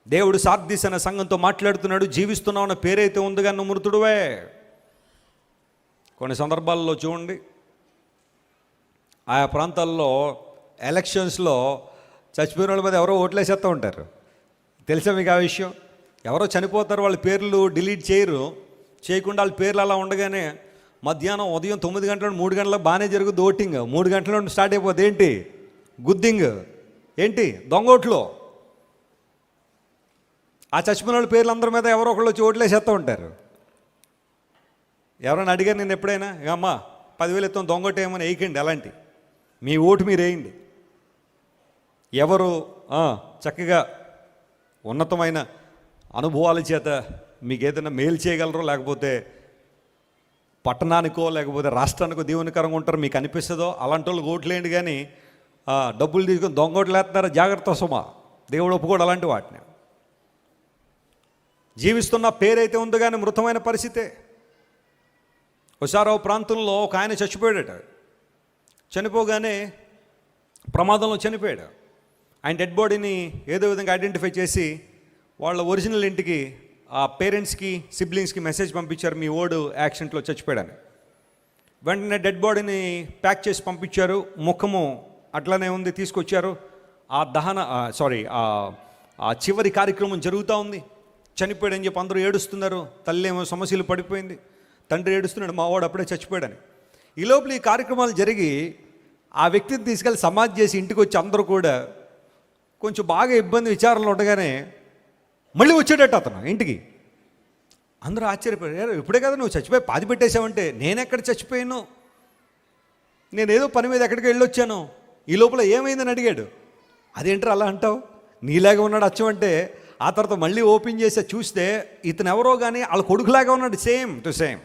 [SPEAKER 1] దేవుడు సార్దీస్ అనే సంఘంతో మాట్లాడుతున్నాడు, జీవిస్తున్నావు అన్న పేరైతే ఉంది, కానీ నువ్వు మృతుడువే. కొన్ని సందర్భాల్లో చూడండి, ఆయా ప్రాంతాల్లో ఎలక్షన్స్లో చచ్చిపోయిన వాళ్ళ మీద ఎవరో ఓట్లేసేస్తూ ఉంటారు. తెలుసా మీకు ఆ విషయం? ఎవరో చనిపోతారు, వాళ్ళ పేర్లు డిలీట్ చేయకుండా వాళ్ళ పేర్లు అలా ఉండగానే మధ్యాహ్నం ఉదయం 9 గంటల నుండి 3 గంటలకు బాగానే జరుగుతుంది ఓటింగ్. 3 గంటల నుండి స్టార్ట్ అయిపోతుంది ఏంటి? గుద్దింగ్. ఏంటి? దొంగోట్లు. ఆ చచ్చిపోయిన వాళ్ళ పేర్లు అందరి మీద ఎవరో ఒకళ్ళు వచ్చి ఓట్లేసేస్తూ ఉంటారు. ఎవరైనా అడిగారు నేను ఎప్పుడైనా, అమ్మా 10,000 ఎత్తాం దొంగోటేమని వేయకండి, అలాంటి మీ ఓటు మీరు వేయండి. ఎవరు చక్కగా ఉన్నతమైన అనుభవాల చేత మీకు ఏదైనా మేలు చేయగలరో, లేకపోతే పట్టణానికో లేకపోతే రాష్ట్రానికో దీవెనకరంగా ఉంటారో మీకు అనిపిస్తుందో అలాంటి వాళ్ళకి ఓట్లేయండి. కానీ డబ్బులు తీసుకొని దొంగోట్లు వేస్తున్నారా, జాగ్రత్త సుమా, దేవుడు ఒప్పుకోడు అలాంటి వాటిని. జీవిస్తున్న పేరైతే ఉంది, కానీ మృతమైన పరిస్థితే. ఒకసారి ఓ ప్రాంతంలో ఒక ఆయన చచ్చిపోయాడట. చనిపోగానే ప్రమాదంలో చనిపోయాడు. ఆయన డెడ్ బాడీని ఏదో విధంగా ఐడెంటిఫై చేసి వాళ్ళ ఒరిజినల్ ఇంటికి ఆ పేరెంట్స్కి సిబ్లింగ్స్కి మెసేజ్ పంపించారు, మీ ఓడు యాక్సిడెంట్లో చచ్చిపోయాడని. వెంటనే డెడ్ బాడీని ప్యాక్ చేసి పంపించారు. ముఖము అట్లానే ఉంది, తీసుకొచ్చారు. ఆ చివరి కార్యక్రమం జరుగుతూ ఉంది. చనిపోయాడని చెప్పి అందరూ ఏడుస్తున్నారు. తల్లి ఏమో సమస్యలు పడిపోయింది, తండ్రి ఏడుస్తున్నాడు, మా వాడు అప్పుడే చచ్చిపోయాడని. ఈ లోపల ఈ కార్యక్రమాలు జరిగి ఆ వ్యక్తిని తీసుకెళ్ళి సమాధి చేసి ఇంటికి వచ్చి అందరూ కూడా కొంచెం బాగా ఇబ్బంది విచారణలో ఉండగానే మళ్ళీ వచ్చేటట్టు అతను ఇంటికి. అందరూ ఆశ్చర్యపోయారు, ఇప్పుడే కదా నువ్వు చచ్చిపోయి పాతి పెట్టేశావంటే. నేను ఎక్కడ చచ్చిపోయాను, నేనేదో పని మీద ఎక్కడికి వెళ్ళొచ్చాను, ఈ లోపల ఏమైందని అడిగాడు. అదేంటారు అలా అంటావు, నీలాగా ఉన్నాడు అచ్చం అంటే. ఆ తర్వాత మళ్ళీ ఓపెన్ చేసి చూస్తే ఇతను ఎవరో కానీ వాళ్ళ కొడుకులాగా ఉన్నాడు, సేమ్ టు సేమ్.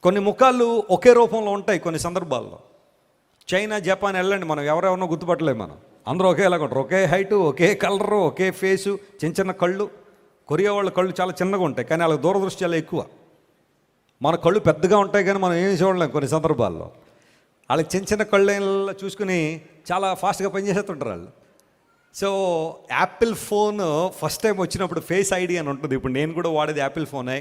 [SPEAKER 1] కొన్ని ముఖాలు ఒకే రూపంలో ఉంటాయి కొన్ని సందర్భాల్లో. చైనా, జపాన్ వెళ్ళండి, మనం ఎవరెవరినో గుర్తుపట్టలేము. మనం అందరూ ఒకేలాగా ఉంటారు, ఒకే హైటు, ఒకే కలరు, ఒకే ఫేసు, చిన్న చిన్న కళ్ళు. కొరియా వాళ్ళ కళ్ళు చాలా చిన్నగా ఉంటాయి, కానీ వాళ్ళకి దూరదృష్టి చాలా ఎక్కువ. మన కళ్ళు పెద్దగా ఉంటాయి కానీ మనం ఏమి చూడలేము కొన్ని సందర్భాల్లో. వాళ్ళకి చిన్న చిన్న కళ్ళు చూసుకుని చాలా ఫాస్ట్గా పనిచేస్తుంటారు వాళ్ళు. So Apple phone first time వచ్చినప్పుడు ఫేస్ ఐడి అని ఉంటుంది. ఇప్పుడు నేను కూడా వాడేది యాపిల్ ఫోనే.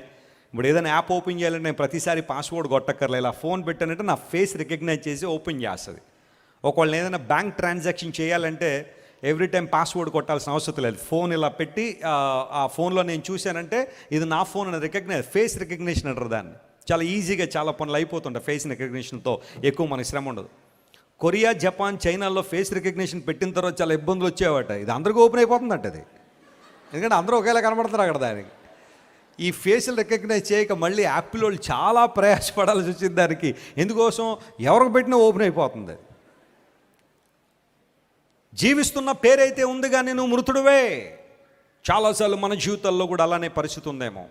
[SPEAKER 1] ఇప్పుడు ఏదైనా యాప్ ఓపెన్ చేయాలంటే నేను ప్రతిసారి పాస్వర్డ్ కొట్టక్కర్లేదు, ఇలా ఫోన్ పెట్టానంటే నా ఫేస్ రికగ్నైజ్ చేసి ఓపెన్ చేస్తుంది. ఒకవేళ ఏదైనా బ్యాంక్ ట్రాన్సాక్షన్ చేయాలంటే ఎవ్రీ టైం పాస్వర్డ్ కొట్టాల్సిన అవసరం లేదు. ఫోన్ ఇలా పెట్టి ఆ ఫోన్లో నేను చూశానంటే ఇది నా ఫోన్ అని ఫేస్ రికగ్నిషన్ అంటారు దాన్ని. చాలా ఈజీగా చాలా పనులు అయిపోతుంటాయి ఫేస్ రికగ్నిషన్తో, ఎక్కువ మనకి శ్రమ ఉండదు. కొరియా, జపాన్, చైనాలో ఫేస్ రికగ్నిషన్ పెట్టిన తర్వాత చాలా ఇబ్బందులు వచ్చేవాట. ఇది అందరికీ ఓపెన్ అయిపోతుందంట అది, ఎందుకంటే అందరూ ఒకేలా కనబడుతున్నారు అక్కడ. దానికి ఈ ఫేషియల్ రికగ్నైజ్ చేయక మళ్ళీ యాపిల్ వాళ్ళు చాలా ప్రయాసపడాల్సి వచ్చింది దానికి. ఎందుకోసం, ఎవరికి పెట్టినా ఓపెన్ అయిపోతుంది. జీవిస్తున్న పేరైతే ఉంది కానీ నువ్వు మృతుడువే. చాలాసార్లు మన జీవితాల్లో కూడా అలానే పరిస్థితి ఉందేమో.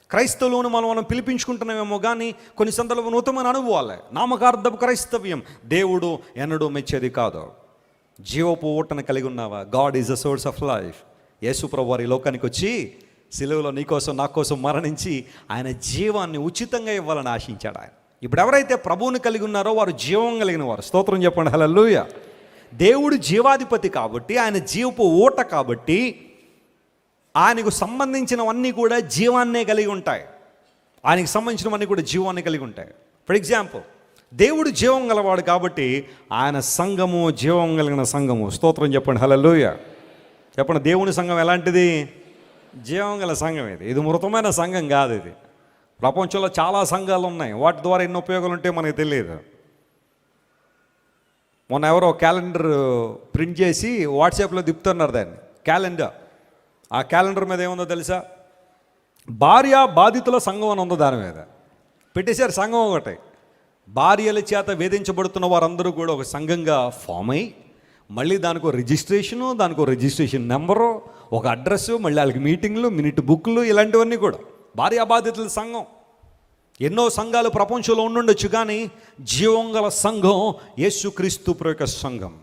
[SPEAKER 1] క్రైస్తవులను మనం పిలిపించుకుంటున్నామేమో కానీ కొన్ని సందర్భంలో నూతనమైన అనుభవాలే. నామకార్థపు క్రైస్తవ్యం దేవుడు ఎన్నడూ మెచ్చేది కాదు. జీవపు ఊటను కలిగి ఉన్నావా? God is the source of life. Yesu ప్రభువు వారి లోకానికి వచ్చి సిలువలో నీకోసం నా కోసం మరణించి ఆయన జీవాన్ని ఉచితంగా ఇవ్వాలని ఆశించాడు ఆయన. ఇప్పుడు ఎవరైతే ప్రభువుని కలిగి ఉన్నారో వారు జీవం కలిగిన వారు. స్తోత్రం చెప్పండి, హల్లెలూయా. దేవుడు జీవాధిపతి కాబట్టి, ఆయన జీవపు ఊట కాబట్టి ఆయనకు సంబంధించినవన్నీ కూడా జీవాన్నే కలిగి ఉంటాయి. ఆయనకు సంబంధించినవన్నీ కూడా జీవాన్ని కలిగి ఉంటాయి. ఫర్ ఎగ్జాంపుల్, దేవుడు జీవం గలవాడు కాబట్టి ఆయన సంఘము జీవం కలిగిన సంఘము. స్తోత్రం చెప్పండి, హల్లెలూయా. చెప్పండి, దేవుని సంఘం ఎలాంటిది? జీవం గల సంఘం. ఇది మృతమైన సంఘం కాదు. ఇది ప్రపంచంలో చాలా సంఘాలు ఉన్నాయి, వాటి ద్వారా ఎన్ని ఉపయోగాలు ఉంటాయో మనకు తెలియదు. మొన్న ఎవరో క్యాలెండర్ ప్రింట్ చేసి వాట్సాప్లో దిప్పుతున్నారు దాన్ని, క్యాలెండర్. ఆ క్యాలెండర్ మీద ఏముందో తెలుసా? భార్య బాధితుల సంఘం అని ఉందో దాని మీద పెట్టేశారు. సంఘం ఒకటి, భార్యల చేత వేధించబడుతున్న వారందరూ కూడా ఒక సంఘంగా ఫామ్ అయ్యి మళ్ళీ దానికి రిజిస్ట్రేషను, దానికి రిజిస్ట్రేషన్ నెంబరు, ఒక అడ్రస్సు, మళ్ళీ వాళ్ళకి మీటింగ్లు, మినిట్ బుక్లు, ఇలాంటివన్నీ కూడా భార్య బాధితుల సంఘం. ఎన్నో సంఘాలు ప్రపంచంలో ఉండుండొచ్చు కానీ జీవం గల సంఘం యేసుక్రీస్తు యొక్క సంఘం.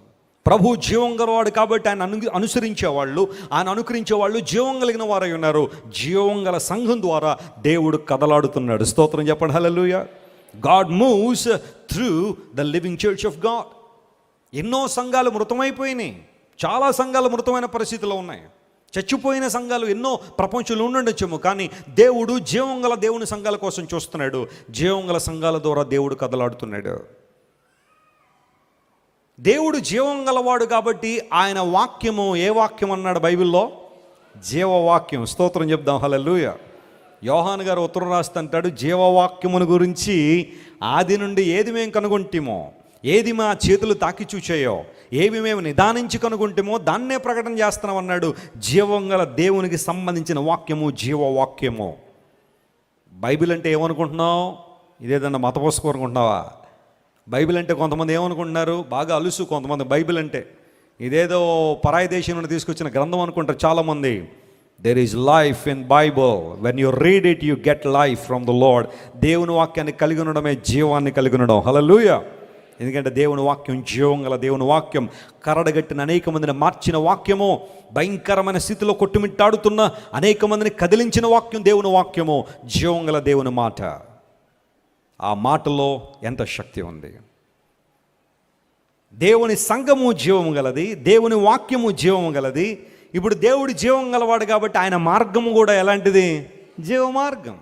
[SPEAKER 1] ప్రభు జీవం గలవాడు కాబట్టి ఆయన అనుసరించేవాళ్ళు, ఆయన అనుకరించేవాళ్ళు జీవం కలిగిన వారై ఉన్నారు. జీవం గల సంఘం ద్వారా దేవుడు కదలాడుతున్నాడు. స్తోత్రం చెప్పండి, hallelujah. God moves through the living church of God. ఎన్నో సంఘాలు మృతమైపోయినాయి, చాలా సంఘాలు మృతమైన పరిస్థితిలో ఉన్నాయి. చచ్చిపోయిన సంఘాలు ఎన్నో ప్రపంచంలో ఉండొచ్చేమో కానీ దేవుడు జీవం గల దేవుని సంఘాల కోసం చూస్తున్నాడు. జీవం గల సంఘాల ద్వారా దేవుడు కదలాడుతున్నాడు. దేవుడు జీవం గలవాడు కాబట్టి ఆయన వాక్యము, ఏ వాక్యం అన్నాడు బైబిల్లో? జీవవాక్యం. స్తోత్రం చెప్దాం, హల్లెలూయా. యోహాను గారు ఉత్తరం రాస్తుంటాడు, జీవవాక్యమును గురించి ఆది నుండి ఏది మేము కనుగొంటేమో, ఏది మా చేతులు తాకి చూచాయో, ఏవి మేము నిదానించి కనుగొంటేమో దాన్నే ప్రకటన చేస్తున్నాం అన్నాడు. జీవం గల దేవునికి సంబంధించిన వాక్యము జీవవాక్యము. బైబిల్ అంటే ఏమనుకుంటున్నావు? ఇదేదన్నా మత పుస్తకం అనుకుంటున్నావా? బైబిల్ అంటే కొంతమంది ఏమనుకుంటున్నారు, బాగా అలుసు కొంతమంది బైబిల్ అంటే ఇదేదో పరాయి దేశం నుండి తీసుకొచ్చిన గ్రంథం అనుకుంటారు చాలామంది. There is life in Bible. When you read it you get life from the lord. దేవుని వాక్యాన్ని కలిగి ఉండడమే జీవాన్ని కలిగి ఉండడం. హల్లెలూయా. ఎందుకంటే దేవుని వాక్యం జీవం గల దేవుని వాక్యం, కరడగట్టిన అనేక మందిని మార్చిన వాక్యము, భయంకరమైన స్థితిలో కొట్టుమిట్టాడుతున్న అనేక మందిని కదిలించిన వాక్యం దేవుని వాక్యము, జీవం గల దేవుని మాట. ఆ మాటలో ఎంత శక్తి ఉంది! దేవుని సంఘము జీవము గలది, దేవుని వాక్యము జీవము గలది. ఇప్పుడు దేవుడు జీవం గలవాడు కాబట్టి ఆయన మార్గము కూడా ఎలాంటిది? జీవ మార్గం.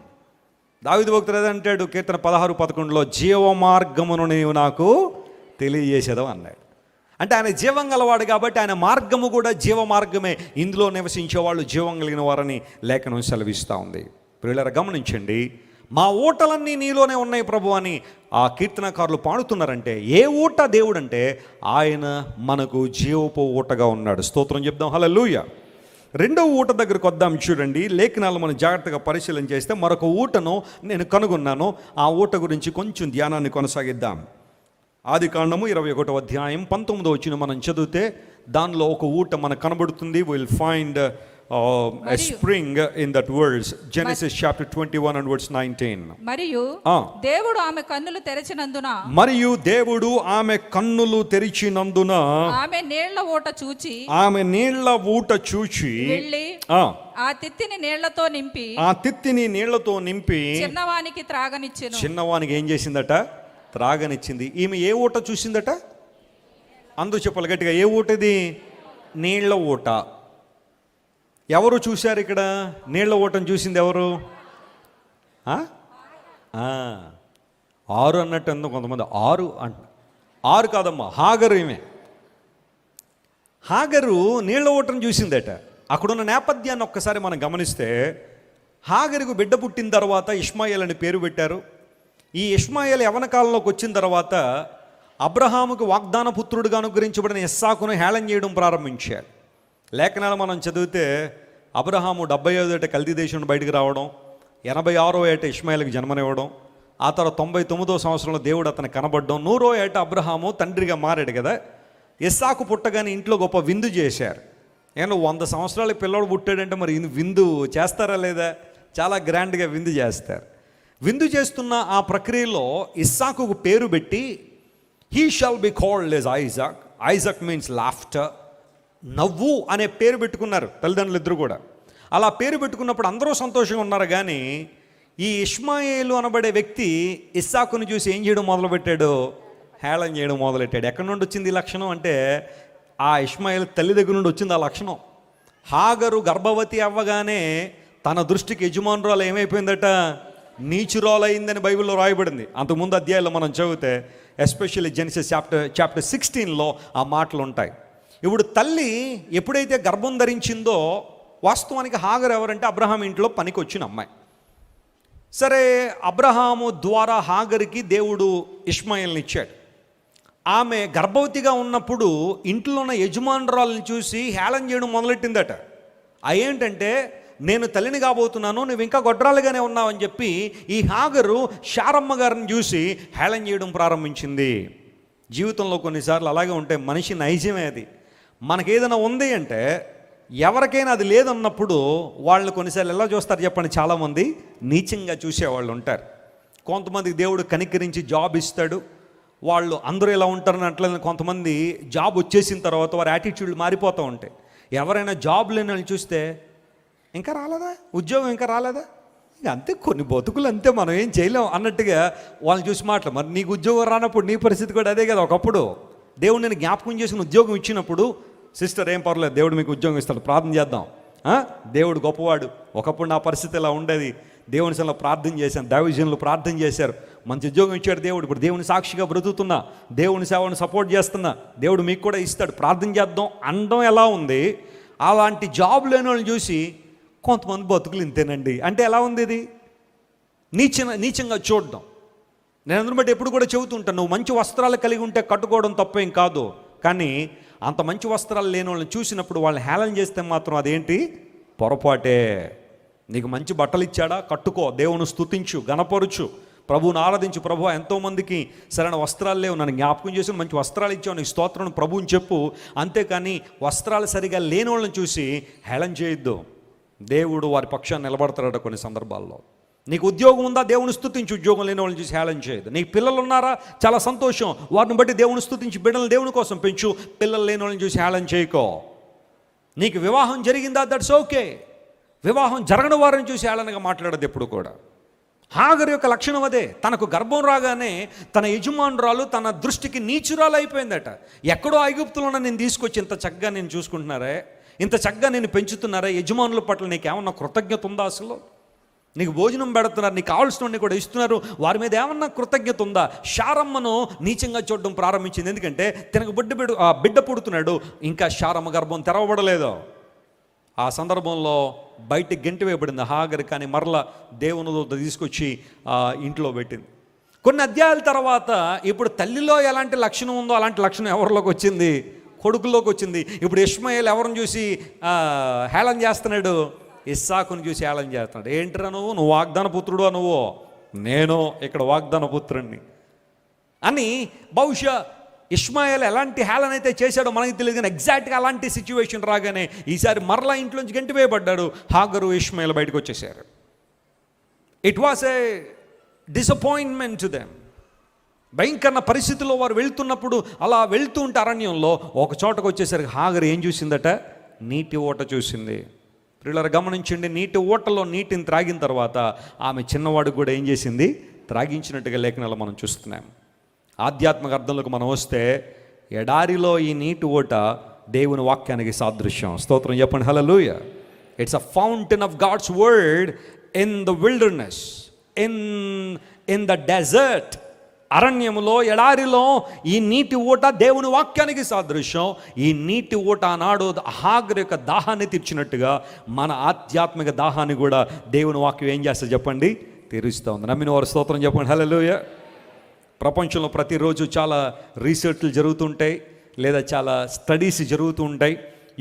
[SPEAKER 1] దావీదు భక్తుడు ఏదంటాడు కీర్తన 16:11లో, జీవ మార్గమును నీవు నాకు తెలియజేసేదవు అన్నాడు. అంటే ఆయన జీవం గలవాడు కాబట్టి ఆయన మార్గము కూడా జీవ మార్గమే. ఇందులో నివసించే వాళ్ళు జీవం కలిగిన వారని లేఖనం సెలవిస్తూ ఉంది. ప్రియులారా గమనించండి, మా ఊటలన్నీ నీలోనే ఉన్నాయి ప్రభు అని ఆ కీర్తనకారులు పాడుతున్నారంటే ఏ ఊట దేవుడు అంటే ఆయన మనకు జీవపు ఊటగా ఉన్నాడు. స్తోత్రం చెప్దాం, హల్లెలూయా. రెండవ ఊట దగ్గరకు వద్దాం. చూడండి, లేఖనాలు మనం జాగ్రత్తగా పరిశీలన చేస్తే మరొక ఊటను నేను కనుగొన్నాను. ఆ ఊట గురించి కొంచెం ధ్యానాన్ని కొనసాగిద్దాం. ఆదికాండము 21వ అధ్యాయం 19వ వచనం మనం చదివితే దానిలో ఒక ఊట మనకు కనబడుతుంది. Will find a spring in that verse. Genesis chapter 21 and verse 19.
[SPEAKER 2] మరియు దేవుడు ఆమె కన్నులు తెరిచినందున ఆమె నీళ్ల ఊట చూచి వెళ్ళి ఆ తిత్తిని నీళ్లతో నింపి చిన్నవానికి త్రాగనిచ్చెను.
[SPEAKER 1] చిన్నవానికి ఏం చేసిందట? త్రాగనిచ్చింది. ఈమె ఏ ఊట చూసిందట? అందరూ చెప్పాలి గట్టిగా, ఏ ఊట ఇది? నీళ్ల ఊట. ఎవరు చూశారు ఇక్కడ? నీళ్ల ఊటను చూసింది ఎవరు? 6 అన్నట్టు ఎంతో కొంతమంది 6 అంట. 6 కాదమ్మా, హాగరు. ఈమె హాగరు నీళ్ల ఊటను చూసిందట. అక్కడున్న నేపథ్యాన్ని ఒక్కసారి మనం గమనిస్తే, హాగరుకు బిడ్డ పుట్టిన తర్వాత ఇష్మాయేల్ అని పేరు పెట్టారు. ఈ ఇష్మాయేల్ యవన కాలంలోకి వచ్చిన తర్వాత అబ్రహాముకు వాగ్దాన పుత్రుడుగా అనుగ్రహించబడిన ఇస్సాకును హేళన చేయడం ప్రారంభించారు. లేఖనాలు మనం చదివితే అబ్రహాము 75 ఏట కల్దీ దేశం బయటికి రావడం, 86వ ఏట ఇష్మాయేల్కి జన్మనివ్వడం, ఆ తర్వాత 99వ సంవత్సరంలో దేవుడు అతను కనబడడం, 100వ ఏట అబ్రహాము తండ్రిగా మారాడు కదా. ఇస్సాకు పుట్టగానే ఇంట్లో గొప్ప విందు చేశారు. ఏమో 100 సంవత్సరాల పిల్లడు పుట్టాడంటే మరి విందు చేస్తారా లేదా? చాలా గ్రాండ్గా విందు చేస్తారు. విందు చేస్తున్న ఆ ప్రక్రియలో ఇస్సాకుకు పేరు పెట్టి he shall be called as Isaac. Isaac means laughter, నవ్వు అనే పేరు పెట్టుకున్నారు తల్లిదండ్రులు ఇద్దరు కూడా. అలా పేరు పెట్టుకున్నప్పుడు అందరూ సంతోషంగా ఉన్నారు. కానీ ఈ ఇష్మాయేలు అనబడే వ్యక్తి ఇస్సాకుని చూసి ఏం చేయడం మొదలుపెట్టాడు? హేళన చేయడం మొదలెట్టాడు. ఎక్కడి నుండి వచ్చింది ఈ లక్షణం అంటే ఆ ఇష్మాయేలు తల్లి దగ్గర నుండి వచ్చింది ఆ లక్షణం. హాగరు గర్భవతి అవ్వగానే తన దృష్టికి యజమానురాలు ఏమైపోయిందట? నీచురాలైందని బైబిల్లో రాయబడింది. అంతకుముందు అధ్యాయంలో మనం చదివితే ఎస్పెషల్లీ జెనసిస్ చాప్టర్ 16లో ఆ మాటలు ఉంటాయి. ఇప్పుడు తల్లి ఎప్పుడైతే గర్భం ధరించిందో, వాస్తవానికి హాగరు ఎవరంటే అబ్రహాం ఇంట్లో పనికి వచ్చిన అమ్మాయి. సరే, అబ్రహాము ద్వారా హాగరికి దేవుడు ఇష్మాయేల్ని ఇచ్చాడు. ఆమె గర్భవతిగా ఉన్నప్పుడు ఇంట్లో ఉన్న యజమానురాలను చూసి హేళన చేయడం మొదలెట్టిందట. ఏంటంటే, నేను తల్లిని కాబోతున్నాను, నువ్వు ఇంకా గొడ్రాలుగానే ఉన్నావని చెప్పి ఈ హాగరు శారమ్మ గారిని చూసి హేళన చేయడం ప్రారంభించింది. జీవితంలో కొన్నిసార్లు అలాగే ఉంటాయి. మనిషి నైజమే అది. మనకేదైనా ఉంది అంటే ఎవరికైనా అది లేదన్నప్పుడు వాళ్ళు కొన్నిసార్లు ఎలా చూస్తారు చెప్పండి? చాలామంది నీచంగా చూసేవాళ్ళు ఉంటారు. కొంతమందికి దేవుడు కనికరించి జాబ్ ఇస్తాడు. వాళ్ళు అందరూ ఎలా ఉంటారని అట్లేదు. కొంతమంది జాబ్ వచ్చేసిన తర్వాత వారి యాటిట్యూడ్లు మారిపోతూ ఉంటాయి. ఎవరైనా జాబ్ లేని వాళ్ళు చూస్తే ఇంకా రాలేదా ఉద్యోగం, ఇంకా రాలేదా, ఇంకా అంతే, కొన్ని బతుకులు అంతే, మనం ఏం చేయలేం అన్నట్టుగా వాళ్ళని చూసి మాటలు. మరి నీకు ఉద్యోగం రానప్పుడు నీ పరిస్థితి కూడా అదే కదా. ఒకప్పుడు దేవుడు నేను జ్ఞాపకం చేసిన ఉద్యోగం ఇచ్చినప్పుడు, సిస్టర్ ఏం పర్లేదు, దేవుడు మీకు ఉద్యోగం ఇస్తాడు, ప్రార్థన చేద్దాం, దేవుడు గొప్పవాడు. ఒకప్పుడు నా పరిస్థితి ఇలా ఉండేది, దేవుని సభలో ప్రార్థన చేశాను, దైవజనులు ప్రార్థన చేశారు, మంచి ఉద్యోగం ఇచ్చాడు దేవుడు, ఇప్పుడు దేవుని సాక్షిగా బ్రతుకుతున్నా, దేవుని సేవను సపోర్ట్ చేస్తున్నా, దేవుడు మీకు కూడా ఇస్తాడు, ప్రార్థన చేద్దాం అనడం ఎలా ఉంది. అలాంటి జాబ్ లేని వాళ్ళని చూసి కొంతమంది బతుకులు ఇంతేనండి అంటే ఎలా ఉంది? ఇది నీచంగా చూడడం. నేను అందుని బట్టి ఎప్పుడు కూడా చెబుతుంటాను, నువ్వు మంచి వస్త్రాలు కలిగి ఉంటే కట్టుకోవడం తప్పేం కాదు. కానీ అంత మంచి వస్త్రాలు లేని వాళ్ళని చూసినప్పుడు వాళ్ళని హేళన చేస్తే మాత్రం అదేంటి? పొరపాటే. నీకు మంచి బట్టలు ఇచ్చాడా, కట్టుకో, దేవుని స్తుతించు, గణపరుచు, ప్రభువుని ఆరాధించు. ప్రభు ఎంతోమందికి సరైన వస్త్రాలు లేవు, నన్ను జ్ఞాపకం చేసి మంచి వస్త్రాలు ఇచ్చావు, నీకు స్తోత్రం ప్రభువుని చెప్పు. అంతేకాని వస్త్రాలు సరిగా లేని వాళ్ళని చూసి హేళన చేయొద్దు. దేవుడు వారి పక్షాన్ని నిలబడతాడట కొన్ని సందర్భాల్లో. నీకు ఉద్యోగం ఉందా, దేవుని స్తుతించి. ఉద్యోగం లేని వాళ్ళని చూసి హేళన చేయదు. నీకు పిల్లలు ఉన్నారా, చాలా సంతోషం, వారిని బట్టి దేవుని స్తుతించి బిడ్డలు దేవుని కోసం పెంచు. పిల్లలు లేని వాళ్ళని చూసి హేళన చేయకో. నీకు వివాహం జరిగిందా, దట్స్ ఓకే. వివాహం జరగని వారిని చూసి హేళనగా మాట్లాడదు ఎప్పుడు కూడా. హాగరు యొక్క లక్షణం అదే. తనకు గర్భం రాగానే తన యజమానురాలు తన దృష్టికి నీచురాలు అయిపోయిందట. ఎక్కడో ఐగుప్తులో నేను తీసుకొచ్చి ఇంత చక్కగా నేను చూసుకుంటున్నారే, ఇంత చక్కగా నేను పెంచుతున్నారా, యజమానుల పట్ల నీకేమన్నా కృతజ్ఞత ఉందా? అసలు నీకు భోజనం పెడుతున్నారు, నీకు కావాల్సినవన్నీ కూడా ఇస్తున్నారు, వారి మీద ఏమన్నా కృతజ్ఞత ఉందా? శారమ్మను నీచంగా చూడడం ప్రారంభించింది. ఎందుకంటే తనకు బిడ్డ పుడుతున్నాడు, ఇంకా శారమ్మ గర్భం తెరవబడలేదు. ఆ సందర్భంలో బయటికి గెంటి వేయబడింది హాగరు. కానీ మరలా దేవుని దూత తీసుకొచ్చి ఇంట్లో పెట్టింది. కొన్ని అధ్యాయాల తర్వాత ఇప్పుడు తల్లిలో ఎలాంటి లక్షణం ఉందో అలాంటి లక్షణం ఎవరిలోకి వచ్చింది? కొడుకుల్లోకి వచ్చింది. ఇప్పుడు ఇష్మాయేల్ ఎవరిని చూసి హేళన చేస్తున్నాడు? ఇస్సాకుని చూసి హేళన చేస్తున్నాడు. ఏంట్రా నువ్వు వాగ్దాన పుత్రుడు నువ్వు, నేను ఇక్కడ వాగ్దాన పుత్రుడిని అని. బహుశా ఇష్మాయేల్ ఎలాంటి హేళన అయితే చేశాడో మనకి తెలియదు, కానీ ఎగ్జాక్ట్గా అలాంటి సిచ్యువేషన్ రాగానే ఈసారి మరలా ఇంట్లోంచి గంటి వేయబడ్డాడు. హాగరు ఇష్మాయేల్ బయటకు వచ్చేసారు. It was a disappointment to them. భయంకర పరిస్థితుల్లో వారు వెళ్తున్నప్పుడు అలా వెళ్తూ ఉంటే అరణ్యంలో ఒక చోటకు వచ్చేసరికి హాగరు ఏం చూసిందట? నీటి ఓట చూసింది. పిల్లలు గమనించండి, నీటి ఓటలో నీటిని త్రాగిన తర్వాత ఆమె చిన్నవాడు కూడా ఏం చేసింది? త్రాగించినట్టుగా లేఖనాలు మనం చూస్తున్నాం. ఆధ్యాత్మిక అర్థంలోకి మనం వస్తే ఎడారిలో ఈ నీటి ఓట దేవుని వాక్యానికి సాదృశ్యం. స్తోత్రం చెప్పండి, hallelujah. It's a fountain of God's word in the wilderness, in the desert. అరణ్యములో, ఎడారిలో ఈ నీటి ఊట దేవుని వాక్యానికి సాదృశ్యం. ఈ నీటి ఊట ఆనాడు హాగరు యొక్క దాహాన్ని తీర్చినట్టుగా మన ఆధ్యాత్మిక దాహాన్ని కూడా దేవుని వాక్యం ఏం చేస్తుంది చెప్పండి? తీరుస్తూ ఉంది. నమ్మిన వారు స్తోత్రం చెప్పండి, హల్లెలూయా. ప్రపంచంలో ప్రతిరోజు చాలా రీసెర్చ్లు జరుగుతుంటాయి, లేదా చాలా స్టడీస్ జరుగుతూ ఉంటాయి.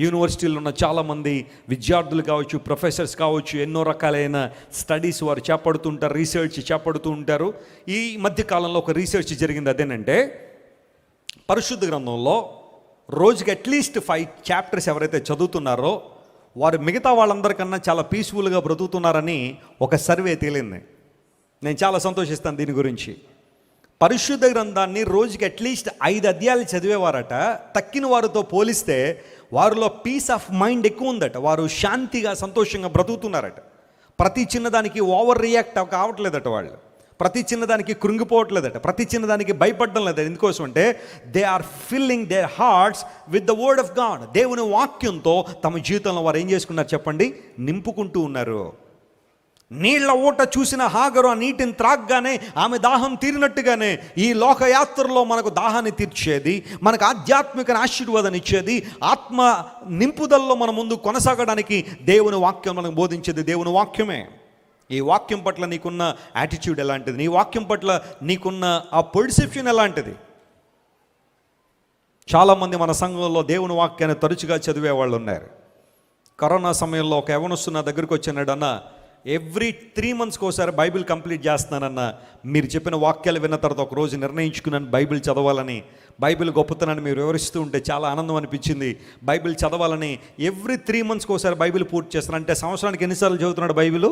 [SPEAKER 1] యూనివర్సిటీలో ఉన్న చాలామంది విద్యార్థులు కావచ్చు, ప్రొఫెసర్స్ కావచ్చు, ఎన్నో రకాలైన స్టడీస్ వారు చేపడుతుంటారు, రీసెర్చ్ చేపడుతూ ఉంటారు. ఈ మధ్యకాలంలో ఒక రీసెర్చ్ జరిగింది. అదేనంటే పరిశుద్ధ గ్రంథంలో రోజుకి అట్లీస్ట్ 5 చాప్టర్స్ ఎవరైతే చదువుతున్నారో వారు మిగతా వాళ్ళందరికన్నా చాలా పీస్ఫుల్గా బ్రతుకుతున్నారని ఒక సర్వే తేలింది. నేను చాలా సంతోషిస్తాను దీని గురించి. పరిశుద్ధ గ్రంథాన్ని రోజుకి అట్లీస్ట్ 5 అధ్యాయాలు చదివేవారట. తక్కిన వారితో పోలిస్తే వారిలో పీస్ ఆఫ్ మైండ్ ఎక్కువ ఉందట. వారు శాంతిగా సంతోషంగా బ్రతుకుతున్నారట. ప్రతి చిన్నదానికి ఓవర్ రియాక్ట్ కావట్లేదట. వాళ్ళు ప్రతి చిన్నదానికి కృంగిపోవట్లేదట. ప్రతి చిన్నదానికి భయపడడం లేదట. ఎందుకోసం అంటే they are filling their hearts with the word of God. దేవుని వాక్యంతో తమ జీవితంలో వారు ఏం చేసుకున్నారు చెప్పండి? నింపుకుంటూ ఉన్నారు. నీళ్ల ఊట చూసిన హాగరు ఆ నీటిని త్రాగ్గానే ఆమె దాహం తీరినట్టుగానే ఈ లోకయాత్రలో మనకు దాహాన్ని తీర్చేది, మనకు ఆధ్యాత్మిక ఆశీర్వాదాన్ని ఇచ్చేది, ఆత్మ నింపుదలలో మన ముందు కొనసాగడానికి దేవుని వాక్యం మనకు బోధించేది దేవుని వాక్యమే. ఈ వాక్యం పట్ల నీకున్న యాటిట్యూడ్ ఎలాంటిది? నీ వాక్యం పట్ల నీకున్న ఆ పర్సెప్షన్ ఎలాంటిది? చాలామంది మన సంఘంలో దేవుని వాక్యాన్ని తరచుగా చదివే వాళ్ళు ఉన్నారు. కరోనా సమయంలో ఒక యవనస్తు నా దగ్గరికి వచ్చినాడు. అన్న, ఎవ్రీ 3 monthsకి ఒకసారి బైబిల్ కంప్లీట్ చేస్తున్నానన్న. మీరు చెప్పిన వాక్యాలు విన్న తర్వాత ఒకరోజు నిర్ణయించుకున్నాను బైబిల్ చదవాలని. బైబిల్ గొప్పతనాన్ని మీరు వివరిస్తూ ఉంటే చాలా ఆనందం అనిపించింది. బైబిల్ చదవాలని ఎవ్రీ 3 monthsకి ఒకసారి బైబిల్ పూర్తి చేస్తున్నాను. అంటే సంవత్సరానికి ఎన్నిసార్లు చదువుతున్నాడు బైబిల్?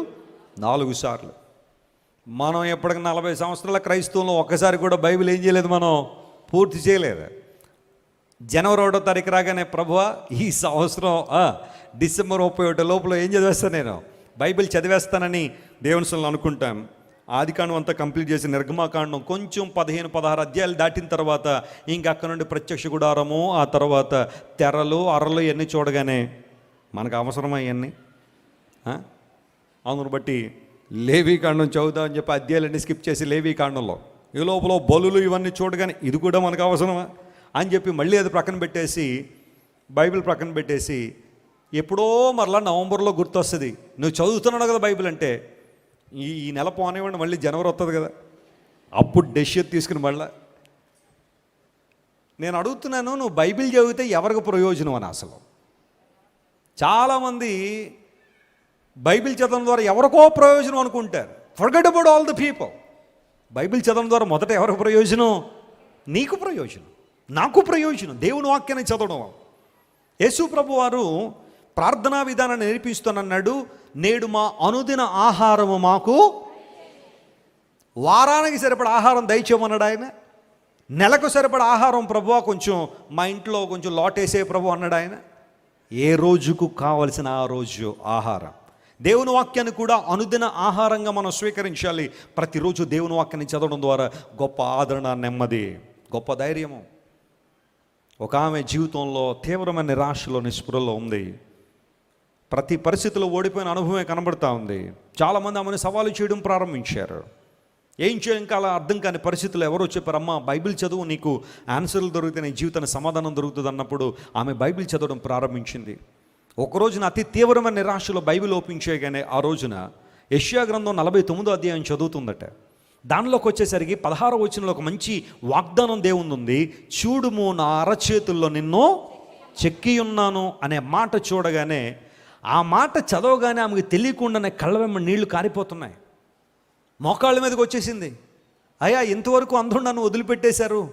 [SPEAKER 1] 4 సార్లు. మనం ఎప్పటికీ 40 సంవత్సరాల క్రైస్తవంలో ఒక్కసారి కూడా బైబిల్ ఏం చేయలేదు, మనం పూర్తి చేయలేదు. జనవరి 1వ తారీఖు రాగానే ప్రభువా ఈ సంవత్సరం డిసెంబర్ 31 లోపల ఏం చదివేస్తాను, నేను బైబిల్ చదివేస్తానని దేవుని సన్నిధిలో అనుకుంటాం. ఆదికాండం అంతా కంప్లీట్ చేసి నిర్గమాకాండం కొంచెం 15-16 అధ్యాయాలు దాటిన తర్వాత ఇంకా అక్కడ నుండి ప్రత్యక్ష గుడారము, ఆ తర్వాత తెరలు, అరలు ఇవన్నీ చూడగానే మనకు అవసరమా ఇవన్నీ? అందును బట్టి లేవీకాండం చదువుదాం అని చెప్పి అధ్యాయాలన్నీ స్కిప్ చేసి లేవీకాండంలో ఈ లోపల బలులు ఇవన్నీ చూడగానే ఇది కూడా మనకు అవసరమా అని చెప్పి మళ్ళీ అది ప్రక్కన పెట్టేసి బైబిల్ ప్రక్కన పెట్టేసి ఎప్పుడో మరలా నవంబర్లో గుర్తొస్తుంది, నువ్వు చదువుతున్నావు కదా బైబిల్ అంటే. ఈ నెల పోనివ్వండి, మళ్ళీ జనవరి వస్తుంది కదా, అప్పుడు డెసిషన్ తీసుకుని మళ్ళా నేను అడుగుతున్నాను, నువ్వు బైబిల్ చదివితే ఎవరికి ప్రయోజనం అని. అసలు చాలామంది బైబిల్ చదవడం ద్వారా ఎవరికో ప్రయోజనం అనుకుంటారు. Forget about all the people. Bible చదవడం ద్వారా మొదట ఎవరికి ప్రయోజనం? నీకు ప్రయోజనం, నాకు ప్రయోజనం. దేవుని వాక్యాన్ని చదవడం. యేసు ప్రభు వారు ప్రార్థనా విధానాన్ని నేర్పిస్తానన్నాడు. నేడు మా అనుదిన ఆహారము మాకు, వారానికి సరిపడ ఆహారం దయచేయమన్నాడు ఆయన. నెలకు సరిపడ ఆహారం ప్రభువా కొంచెం మా ఇంట్లో కొంచెం లోటేసే ప్రభు అన్నాడు ఆయన. ఏ రోజుకు కావలసిన ఆ రోజు ఆహారం. దేవుని వాక్యాన్ని కూడా అనుదిన ఆహారంగా మనం స్వీకరించాలి. ప్రతిరోజు దేవుని వాక్యాన్ని చదవడం ద్వారా గొప్ప ఆదరణ, నెమ్మది, గొప్ప ధైర్యము. ఒక ఆమె జీవితంలో తీవ్రమైన నిరాశలో, నిస్పృహలో ఉంది. ప్రతి పరిస్థితిలో ఓడిపోయిన అనుభవమే కనబడుతూ ఉంది. చాలామంది ఆమెను సవాలు చేయడం ప్రారంభించారు. ఏం చేయం కాల అర్థం కాని పరిస్థితులు ఎవరో చెప్పారు, అమ్మ బైబిల్ చదువు, నీకు ఆన్సర్లు దొరికితే నీ జీవితానికి సమాధానం దొరుకుతుంది అన్నప్పుడు ఆమె బైబిల్ చదవడం ప్రారంభించింది. ఒక రోజున అతి తీవ్రమైన నిరాశలో బైబిల్ ఓపెన్ చేయగానే ఆ రోజున యెషయా గ్రంథం 49వ అధ్యాయం చదువుతుందట. దానిలోకి వచ్చేసరికి 16వ వచనంలో ఒక మంచి వాగ్దానం దేవుని ఉంది. చూడుము, నా అరచేతుల్లో నిన్ను చెక్కి ఉన్నాను అనే మాట చూడగానే, ఆ మాట చదవగానే ఆమెకు తెలియకుండానే కళ్ళ వెంబడి నీళ్లు కారిపోతున్నాయి. మోకాళ్ళ మీదకి వచ్చేసింది. అయ్యా, ఇంతవరకు అందరూ నన్ను వదిలిపెట్టేశారు,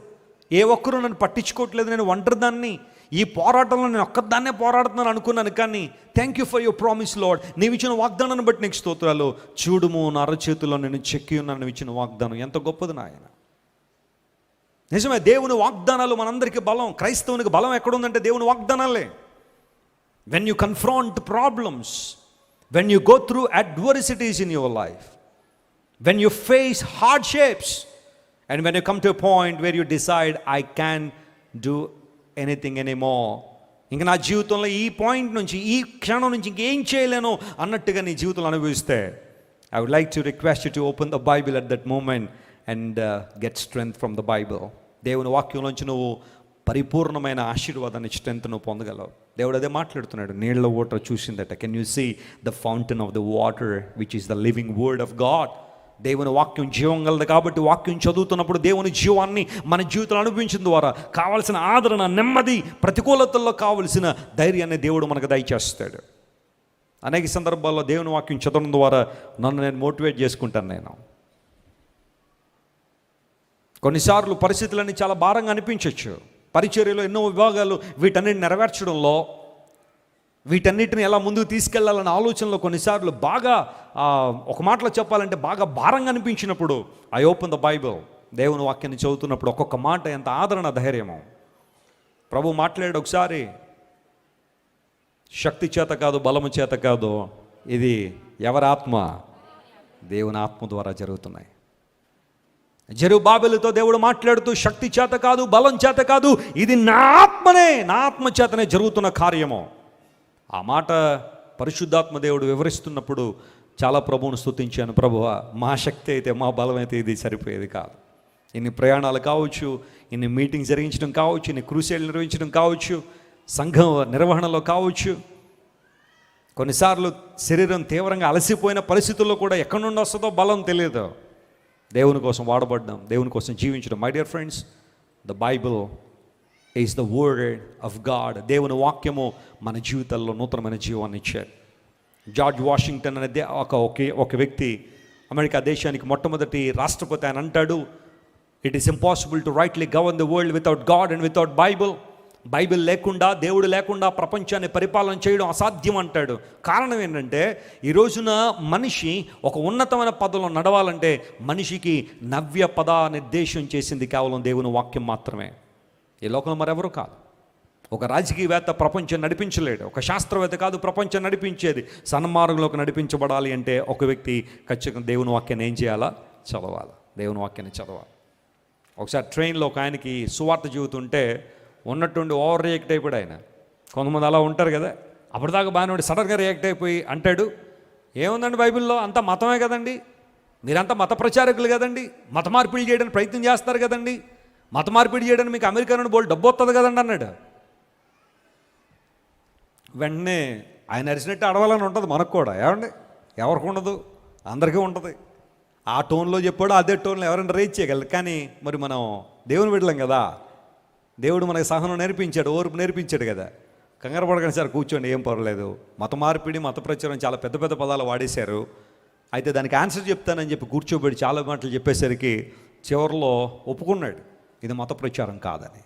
[SPEAKER 1] ఏ ఒక్కరూ నన్ను పట్టించుకోవట్లేదు, నేను ఒంటరిదాన్ని, ఈ పోరాటంలో నేను ఒక్కదాన్నే పోరాడుతున్నాను అనుకున్నాను. కానీ thank you for your promise lord, నీవు ఇచ్చిన వాగ్దానాన్ని బట్టి నీకు స్తోత్రాలు. చూడుము, నా అరచేతుల్లో నేను చెక్కి ఉన్నాను ఇచ్చిన వాగ్దానం ఎంత గొప్పది నాయన. నిజమే, దేవుని వాగ్దానాలు మనందరికీ బలం. క్రైస్తవునికి బలం ఎక్కడుందంటే దేవుని వాగ్దానాలే. When you confront problems, when you go through adversities in your life, when you face hardships, and when you come to a point where you decide, I can't do anything anymore, ఇంక నా జీవితంలో ఈ point నుంచి, ఈ క్షణం నుంచి ఇంకేం చేయలేను అన్నట్టుగా నీ జీవితంలో అనుభవిస్తే, I would like to request you to open the Bible at that moment and get strength from the Bible. దేవుని వాక్యంలోంచి నువ్వు పరిపూర్ణమైన ఆశీర్వాదాన్ని, స్ట్రెంత్ నువ్వు పొందగలవు. దేవుడు అదే మాట్లాడుతున్నాడు. నీళ్ళ ఊట చూసిందట. Can you see the fountain of the water which is the living word of God. దేవుని వాక్యం జీవం గలదు కాబట్టి వాక్యం చదువుతున్నప్పుడు దేవుని జీవాన్ని మన జీవితంలో అనుభవించిన ద్వారా కావలసిన ఆదరణ, నెమ్మది, ప్రతికూలతల్లో కావలసిన ధైర్యాన్ని దేవుడు మనకు దయచేస్తాడు. అనేక సందర్భాల్లో దేవుని వాక్యం చదవడం ద్వారా నన్ను నేను మోటివేట్ చేసుకుంటాను. నేను కొన్నిసార్లు పరిస్థితులన్నీ చాలా భారంగా అనిపించవచ్చు. పరిచర్యలో ఎన్నో విభాగాలు, వీటన్నిటిని నెరవేర్చడంలో, వీటన్నిటిని ఎలా ముందుకు తీసుకెళ్లాలన్న ఆలోచనలో కొన్నిసార్లు బాగా, ఒక మాటలో చెప్పాలంటే బాగా భారంగా అనిపించినప్పుడు ఐ ఓపెన్ ద బైబిల్. దేవుని వాక్యాన్ని చదువుతున్నప్పుడు ఒక్కొక్క మాట ఎంత ఆదరణ, ధైర్యమో. ప్రభు మాట్లాడాడు ఒకసారి, శక్తి చేత కాదు, బలము చేత కాదు, ఇది ఎవరి ఆత్మ? దేవుని ఆత్మ ద్వారా జరుగుతున్నాయి. జెరుబ్బాబెలుతో దేవుడు మాట్లాడుతూ, శక్తి చేత కాదు, బలం చేత కాదు, ఇది నా ఆత్మనే, నా ఆత్మ చేతనే జరుగుతున్న కార్యము. ఆ మాట పరిశుద్ధాత్మ దేవుడు వివరిస్తున్నప్పుడు చాలా ప్రభువును స్తుతించాను. ప్రభువా, మా శక్తి అయితే, మా బలం అయితే ఇది సరిపోయేది కాదు. ఇన్ని ప్రయాణాలు కావచ్చు, ఇన్ని మీటింగ్స్ జరిగించడం కావచ్చు, ఇన్ని క్రూసేడ్లు నిర్వహించడం కావచ్చు, సంఘం నిర్వహణలో కావచ్చు, కొన్నిసార్లు శరీరం తీవ్రంగా అలసిపోయిన పరిస్థితుల్లో కూడా ఎక్కడి నుండి వస్తుందో బలం తెలియదు. దేవుని కోసం వాడబడ్డాం, దేవుని కోసం జీవించడం. My dear friends, the Bible is the word of God. దేవుని వాక్యము మన జీవితాల్లో నూతనమైన జీవాన్ని ఇచ్చారు. జార్జ్ వాషింగ్టన్ అనే ఒక వ్యక్తి, అమెరికా దేశానికి మొట్టమొదటి రాష్ట్రపతి, ఆయన అంటాడు, it is impossible to rightly govern the world without God and without Bible. Bible లేకుండా, దేవుడు లేకుండా ప్రపంచాన్ని పరిపాలన చేయడం అసాధ్యం అంటాడు. కారణం ఏంటంటే, ఈ రోజున మనిషి ఒక ఉన్నతమైన పదవిలో నడవాలంటే మనిషికి నవ్య పద నిర్దేశం చేసింది కేవలం దేవుని వాక్యం మాత్రమే. ఈ లోకంలో మరెవరు కాదు. ఒక రాజకీయవేత్త ప్రపంచం నడిపించలేడు, ఒక శాస్త్రవేత్త కాదు ప్రపంచం నడిపించేది. సన్మార్గంలోకి నడిపించబడాలి అంటే ఒక వ్యక్తి ఖచ్చితంగా దేవుని వాక్యాన్ని ఏం చేయాలా? చదవాలి. దేవుని వాక్యాన్ని చదవాలి. ఒకసారి ట్రైన్లో ఒక ఆయనకి సువార్త జీవితుంటే ఉన్నట్టుండి ఓవర్ రియాక్ట్ అయిపోయాడు ఆయన. కొంతమంది అలా ఉంటారు కదా, అప్పటిదాకా బాగానే ఉండి సడన్గా రియాక్ట్ అయిపోయి అంటాడు, ఏముందండి బైబిల్లో, అంతా మతమే కదండి, మీరంతా మత ప్రచారకులు కదండి, మత మార్పిడి చేయడానికి ప్రయత్నం చేస్తారు కదండి, మత మార్పిడి చేయడానికి మీకు అమెరికా నుండి బోల్ డబ్బు వస్తుంది కదండి అన్నాడు. వెంటనే ఆయన అరిచినట్టు అడవాలని ఉంటుంది మనకు కూడా. ఏమండి, ఎవరికి ఉండదు, అందరికీ ఉంటుంది. ఆ టోన్లో చెప్పాడు, అదే టోన్లో ఎవరైనా రేజ్ చేయగలరు. కానీ మరి మనం దేవుని బిడ్డలం కదా, దేవుడు మనకి సహనం నేర్పించాడు, ఓర్పు నేర్పించాడు కదా. కంగారు పడకండి సార్, కూర్చోండి, ఏం పర్వాలేదు. మత మార్పిడి, మత ప్రచారం చాలా పెద్ద పెద్ద పదాలు వాడేశారు. అయితే దానికి ఆన్సర్ చెప్తానని చెప్పి కూర్చోబెట్టి చాలా మాటలు చెప్పేసరికి చివరిలో ఒప్పుకున్నాడు, ఇది మత ప్రచారం కాదని.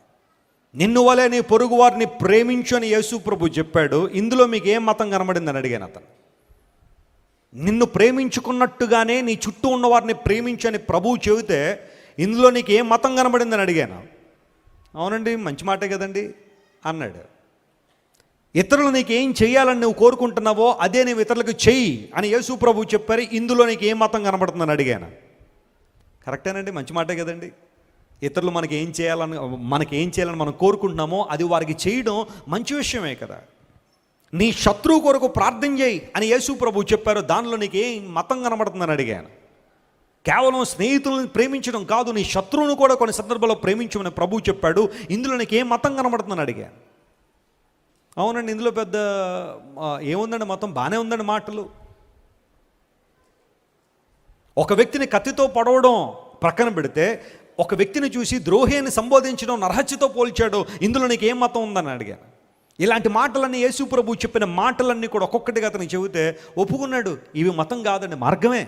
[SPEAKER 1] నిన్ను వలే నీ పొరుగు వారిని ప్రేమించు అని యేసు ప్రభు చెప్పాడు. ఇందులో మీకు ఏం మతం కనబడిందని అడిగాను అతను. నిన్ను ప్రేమించుకున్నట్టుగానే నీ చుట్టూ ఉన్న వారిని ప్రేమించని ప్రభువు చెబితే ఇందులో నీకు ఏం మతం కనబడిందని అడిగాను. అవునండి, మంచి మాటే కదండి అన్నాడు. ఇతరులు నీకు ఏం చేయాలని నువ్వు కోరుకుంటున్నావో అదే నువ్వు ఇతరులకు చెయ్యి అని యేసు ప్రభు చెప్పారు. ఇందులో నీకు ఏం మతం కనబడుతుందని అడిగాను. కరెక్టేనండి, మంచి మాటే కదండి. ఇతరులు మనకి ఏం చేయాలని మనం కోరుకుంటున్నామో అది వారికి చేయడం మంచి విషయమే కదా. నీ శత్రువు కొరకు ప్రార్థన చేయి అని యేసు ప్రభు చెప్పారు. దానిలో నీకు ఏం మతం కనబడుతుందని అడిగాను. కేవలం స్నేహితులను ప్రేమించడం కాదు, నీ శత్రువును కూడా కొన్ని సందర్భాల్లో ప్రేమించమని ప్రభు చెప్పాడు. ఇందులో నీకు ఏం మతం కనబడుతుందని అడిగాను. అవునండి, ఇందులో పెద్ద ఏముందండి, మతం బాగానే ఉందండి. మాటలు ఒక వ్యక్తిని కత్తితో పొడవడం ప్రక్కన పెడితే, ఒక వ్యక్తిని చూసి ద్రోహి అని సంబోధించడం నరహత్యతో పోల్చాడు. ఇందులో నీకు ఏం మతం ఉందని అడిగాను. ఇలాంటి మాటలన్నీ యేసు ప్రభు చెప్పిన మాటలన్నీ కూడా ఒక్కొక్కటిగా అతనికి చెబితే ఒప్పుకున్నాడు. ఇవి మతం కాదండి, మార్గమే.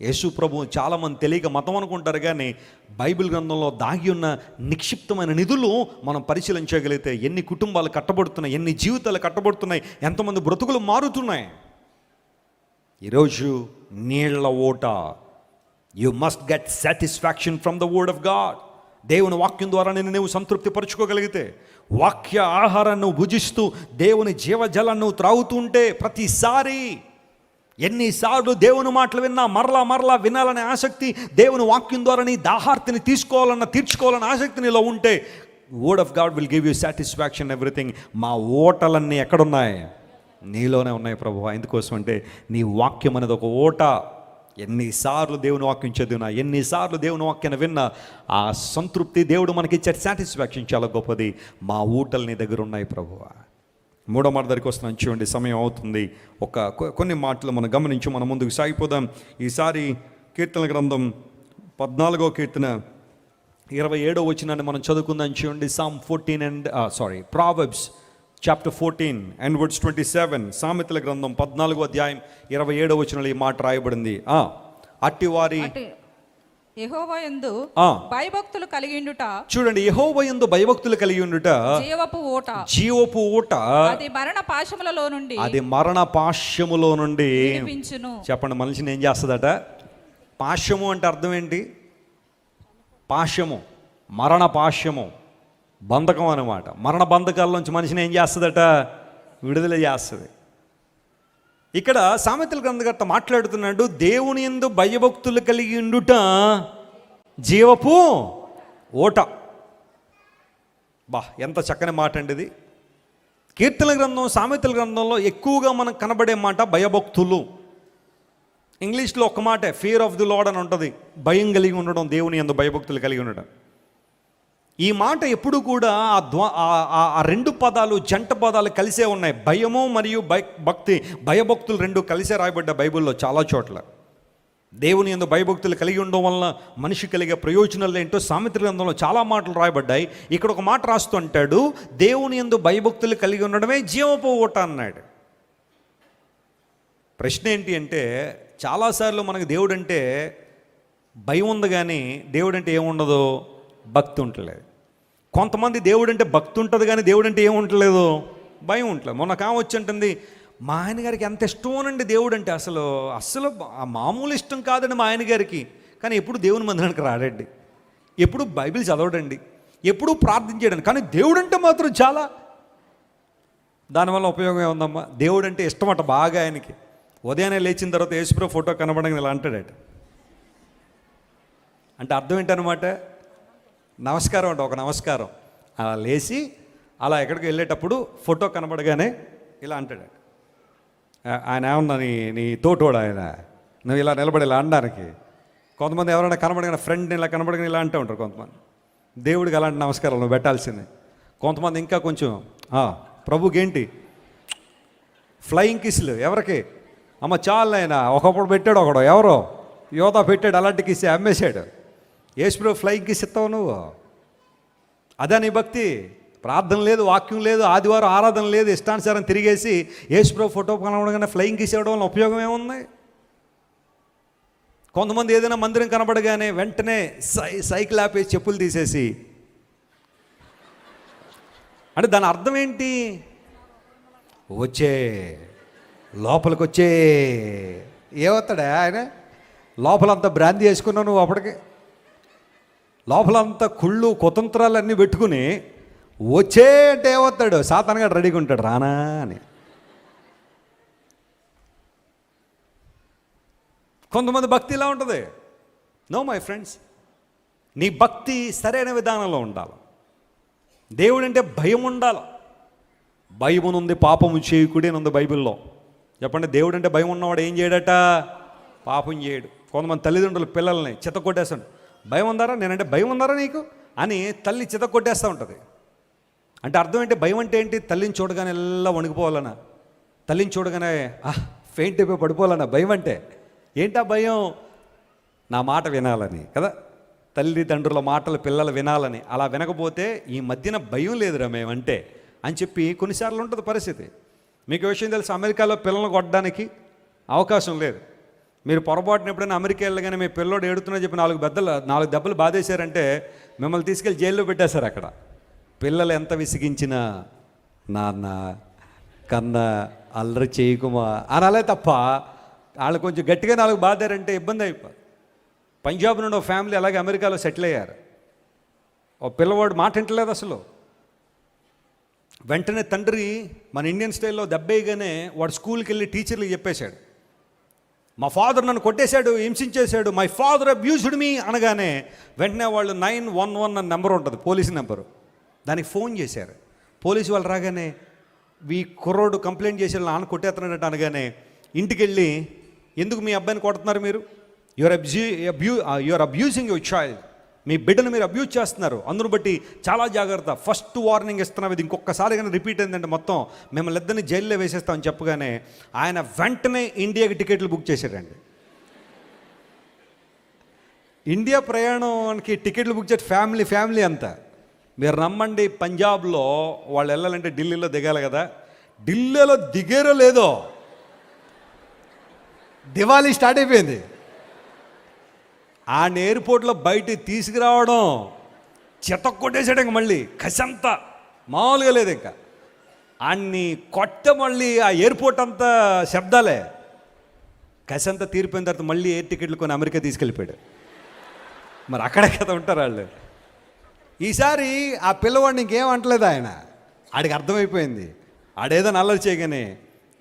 [SPEAKER 1] యేసు ప్రభు చాలామంది తెలియక మతం అనుకుంటారు, కానీ బైబిల్ గ్రంథంలో దాగి ఉన్న నిక్షిప్తమైన నిధులు మనం పరిశీలించగలిగితే ఎన్ని కుటుంబాలు కట్టబడుతున్నాయి, ఎన్ని జీవితాలు కట్టబడుతున్నాయి, ఎంతమంది బ్రతుకులు మారుతున్నాయి. ఈరోజు నీళ్ల ఓట. You must get satisfaction from the word of God. దేవుని వాక్యం ద్వారా నేను నువ్వు సంతృప్తి పరుచుకోగలిగితే, వాక్య ఆహారాన్ని నువ్వు భుజిస్తూ దేవుని జీవజలాన్ని నువ్వు త్రాగుతూ ఉంటే, ప్రతిసారి ఎన్నిసార్లు దేవుని మాటలు విన్నా మరలా వినాలనే ఆసక్తి, దేవుని వాక్యం ద్వారా నీ దాహార్తిని తీర్చుకోవాలన్న ఆసక్తి నీలో ఉంటే, word of God will give you satisfaction everything. మా ఓటలన్నీ ఎక్కడున్నాయి? నీలోనే ఉన్నాయి ప్రభువా. ఎందుకోసం అంటే నీ వాక్యం అనేది ఒక ఓట. ఎన్నిసార్లు దేవుని వాక్యం చదివినా, ఎన్నిసార్లు దేవుని వాక్యాన్ని విన్నా, ఆ సంతృప్తి, దేవుడు మనకి ఇచ్చే సాటిస్ఫాక్షన్ చాలా గొప్పది. మా ఊటలు నీ దగ్గర ఉన్నాయి ప్రభువా. మూడో మాట దగ్గరికి వస్తున్నాను, చూడండి, సమయం అవుతుంది. కొన్ని మాటలు మనం గమనించి మనం ముందుకు సాగిపోదాం. ఈసారి కీర్తన గ్రంథం 14వ కీర్తన 27వ వచనాన్ని మనం చదువుకుందాం. చూడండి, Proverbs chapter 14 and verse 27. సామెతల గ్రంథం 14వ అధ్యాయం 27వ వచనంలో ఈ మాట రాయబడింది. అట్టివారి
[SPEAKER 2] యెహోవా యందు భయభక్తులు కలిగి ఉండుట. చూడండి,
[SPEAKER 1] యెహోవా యందు భయభక్తులు కలిగి ఉండుట జీవపు ఊట.
[SPEAKER 2] అది మరణ
[SPEAKER 1] పాశములో నుండి చెప్పండి, మనిషిని ఏం చేస్తుందట? పాశము అంటే అర్థం ఏంటి? పాశము, మరణ పాశము, బంధకం అన్నమాట. మరణ బంధకాల్లోంచి మనిషిని ఏం చేస్తుందట? విడుదల చేస్తుంది. ఇక్కడ సామెతల గ్రంథకర్త మాట్లాడుతున్నాడు, దేవుని యందు భయభక్తులు కలిగి ఉండుట జీవపు ఓట. ఎంత చక్కని మాట అండి ఇది. కీర్తన గ్రంథం, సామెతల గ్రంథంలో ఎక్కువగా మనకు కనబడే మాట భయభక్తులు. ఇంగ్లీష్లో ఒక మాట ఫియర్ ఆఫ్ ది లార్డ్ అని ఉంటుంది. భయం కలిగి ఉండడం, దేవుని యందు భయభక్తులు కలిగి ఉండడం. ఈ మాట ఎప్పుడు కూడా ఆ రెండు పదాలు, జంట పదాలు కలిసే ఉన్నాయి. భయము మరియు భక్తి, భయభక్తులు రెండు కలిసే రాయబడ్డ బైబిల్లో చాలా చోట్ల. దేవుని యందు భయభక్తులు కలిగి ఉండడం వలన మనిషి కలిగే ప్రయోజనాలు ఏంటో సామెతల గ్రంథంలో చాలా మాటలు రాయబడ్డాయి. ఇక్కడ ఒక మాట రాస్తూ అంటాడు, దేవుని యందు భయభక్తులు కలిగి ఉండడమే జీవపు ఓట అన్నాడు. ప్రశ్న ఏంటి అంటే, చాలాసార్లు మనకు దేవుడు అంటే భయం ఉంది, కానీ దేవుడు అంటే ఏముండదు? భక్తి ఉండలేదు. కొంతమంది దేవుడు అంటే భక్తి ఉంటుంది, కానీ దేవుడు అంటే ఏముంటలేదు? భయం ఉండలేదు. మొన్న కావచ్చు అంటుంది, మా ఆయన గారికి ఎంత ఇష్టమోనండి దేవుడు అంటే, అసలు మామూలు ఇష్టం కాదండి మా ఆయన గారికి, కానీ ఎప్పుడు దేవుని మందిరానికి రాడండి, ఎప్పుడు బైబిల్ చదవడండి, ఎప్పుడు ప్రార్థించాడండి, కానీ దేవుడు అంటే మాత్రం చాలా. దానివల్ల ఉపయోగం ఏముందమ్మా? దేవుడు అంటే ఇష్టమట బాగా ఆయనకి. ఉదయాన్నే లేచిన తర్వాత యేసుప్రభు ఫోటో కనబడంగా ఇలా అంటాడట. అంటే అర్థం ఏంటనమాట? నమస్కారం అంట, ఒక నమస్కారం. అలా లేచి అలా ఎక్కడికి వెళ్ళేటప్పుడు ఫోటో కనబడగానే ఇలా అంటాడు. ఆయన ఏమన్నా నీ తోటోడు ఆయన, నువ్వు ఇలా నిలబడి ఇలా అనడానికి. కొంతమంది ఎవరైనా కనబడగానే ఫ్రెండ్ని ఇలా కనబడగానే ఇలా అంటూ ఉంటారు కొంతమంది. దేవుడికి అలాంటి నమస్కారం నువ్వు పెట్టాల్సిందే. కొంతమంది ఇంకా కొంచెం ప్రభుకి ఏంటి ఫ్లయింగ్ కిస్లు. ఎవరికి? అమ్మ చాలు ఆయన ఒకప్పుడు పెట్టాడు, ఒకడు ఎవరో యోధా పెట్టాడు, అలాంటి కిస్ అమ్మేశాడు. యేసుప్రభు ఫ్లయింగ్ కిస్ ఇస్తావు నువ్వు? అదే నీ భక్తి? ప్రార్థన లేదు, వాక్యం లేదు, ఆదివారం ఆరాధన లేదు, ఇష్టానుసారం తిరిగేసి యేసుప్రభు ఫోటో కనబడగానే ఫ్లయింగ్ కిస్ ఇవ్వడం వల్ల ఉపయోగం ఏముంది? కొంతమంది ఏదైనా మందిరం కనబడగానే వెంటనే సైకిల్ ఆపేసి చెప్పులు తీసేసి, అంటే దాని అర్థం ఏంటి? వచ్చే లోపలికి వచ్చే ఏమవుతాడా ఆయన? లోపలంతా బ్రాంతి వేసుకున్నావు నువ్వు, అప్పటికి లోపలంతా కుళ్ళు కుతంత్రాలన్నీ పెట్టుకుని వచ్చే అంటే ఏమవుతాడు, సాతానుగా రెడీగా ఉంటాడు రానా అని. కొంతమంది భక్తి ఇలా ఉంటుంది. నో మై ఫ్రెండ్స్, నీ భక్తి సరైన విధానంలో ఉండాలి. దేవుడు అంటే భయం ఉండాలి. భయమునుంది పాపము చేయకుడి అని ఉంది బైబిల్లో. చెప్పండి, దేవుడు అంటే భయం ఉన్నవాడు ఏం చేయడట? పాపం చేయడు. కొంతమంది తల్లిదండ్రులు పిల్లల్ని చిత్త కొట్టేస్తాడు. భయం ఉందారా, నేనంటే భయం ఉందారా నీకు అని తల్లి చిత్త కొట్టేస్తూ ఉంటుంది. అంటే అర్థం ఏంటి? భయం అంటే ఏంటి? తల్లిని చూడగానే ఎలా వణికిపోవాలన్నా, తల్లిని చూడగానే ఫెయింట్ అయిపోయి పడిపోవాలన్నా భయం అంటే. ఏంటా భయం? నా మాట వినాలని కదా, తల్లిదండ్రుల మాటలు పిల్లలు వినాలని. అలా వినకపోతే ఈ మధ్యన భయం లేదురా మేమంటే అని చెప్పి కొన్నిసార్లు ఉంటుంది పరిస్థితి. మీకు విషయం తెలుసు, అమెరికాలో పిల్లలను కొట్టడానికి అవకాశం లేదు. మీరు పొరపాటున ఎప్పుడైనా అమెరికా వెళ్ళగానే మీ పిల్లోడు ఏడుతున్నా చెప్పి 4 దెబ్బలు బాధేశారంటే మిమ్మల్ని తీసుకెళ్ళి జైల్లో పెట్టేశారు అక్కడ. పిల్లలు ఎంత విసిగించినా నాన్న కన్నా అల్లరి చేయకుమా అనాలే తప్ప వాళ్ళు కొంచెం గట్టిగా 4 బాధారంటే ఇబ్బంది అయిపోయి. పంజాబ్ నుండి ఒక ఫ్యామిలీ అలాగే అమెరికాలో సెటిల్ అయ్యారు. ఓ పిల్లవాడు మాట వింటలేదు అసలు. వెంటనే తండ్రి మన ఇండియన్ స్టైల్లో దెబ్బేయగానే వాడు స్కూల్కి వెళ్ళి టీచర్లకు చెప్పేశాడు, మా ఫాదర్ నన్ను కొట్టేశాడు, హింసించేశాడు, మై ఫాదర్ అబ్యూజ్డ్ మీ అనగానే వెంటనే వాళ్ళు 911 అన్న నెంబర్ ఉంటుంది, పోలీసు నెంబరు, దానికి ఫోన్ చేశారు. పోలీసు వాళ్ళు రాగానే ఈ కుర్రోడు కంప్లైంట్ చేసి నాన్న కొట్టేస్తున్నాడట అనగానే ఇంటికి వెళ్ళి, ఎందుకు మీ అబ్బాయిని కొడుతున్నారు మీరు? యూఆర్ అబ్యూజింగ్ యువర్ చైల్డ్, మీ బిడ్డను మీరు అబ్యూజ్ చేస్తున్నారు, అందును బట్టి చాలా జాగ్రత్త, ఫస్ట్ వార్నింగ్ ఇస్తున్నాం, ఇది ఇంకొకసారి కానీ రిపీట్ అయిందంటే మొత్తం మిమ్మల్ని ఇద్దరిని జైల్లో వేసేస్తామని చెప్పగానే ఆయన వెంటనే ఇండియాకి టికెట్లు బుక్ చేశాడండి. ఇండియా ప్రయాణానికి టికెట్లు బుక్ చేసి ఫ్యామిలీ అంతా. మీరు నమ్మండి, పంజాబ్లో వాళ్ళు వెళ్ళాలంటే ఢిల్లీలో దిగాలి కదా, ఢిల్లీలో దిగారో లేదో దివాళీ స్టార్ట్ అయిపోయింది. ఆ ఎయిర్పోర్ట్లో బయట తీసుకురావడం చెత్త కొట్టేసాడు. ఇంక మళ్ళీ కసంతా మామూలుగా లేదు. ఇంకా అన్ని కొట్ట మళ్ళీ ఆ ఎయిర్పోర్ట్ అంతా శబ్దాలే. కసంతా తీరిపోయిన తర్వాత మళ్ళీ ఎయిర్ టికెట్లు కొని అమెరికా తీసుకెళ్ళిపోయాడు. మరి అక్కడే కదా ఉంటారు వాళ్ళు. ఈసారి ఆ పిల్లవాడిని ఇంకేం అంటలేదు ఆయన. ఆడికి అర్థమైపోయింది, ఆడేదో అల్లరి చేయగానే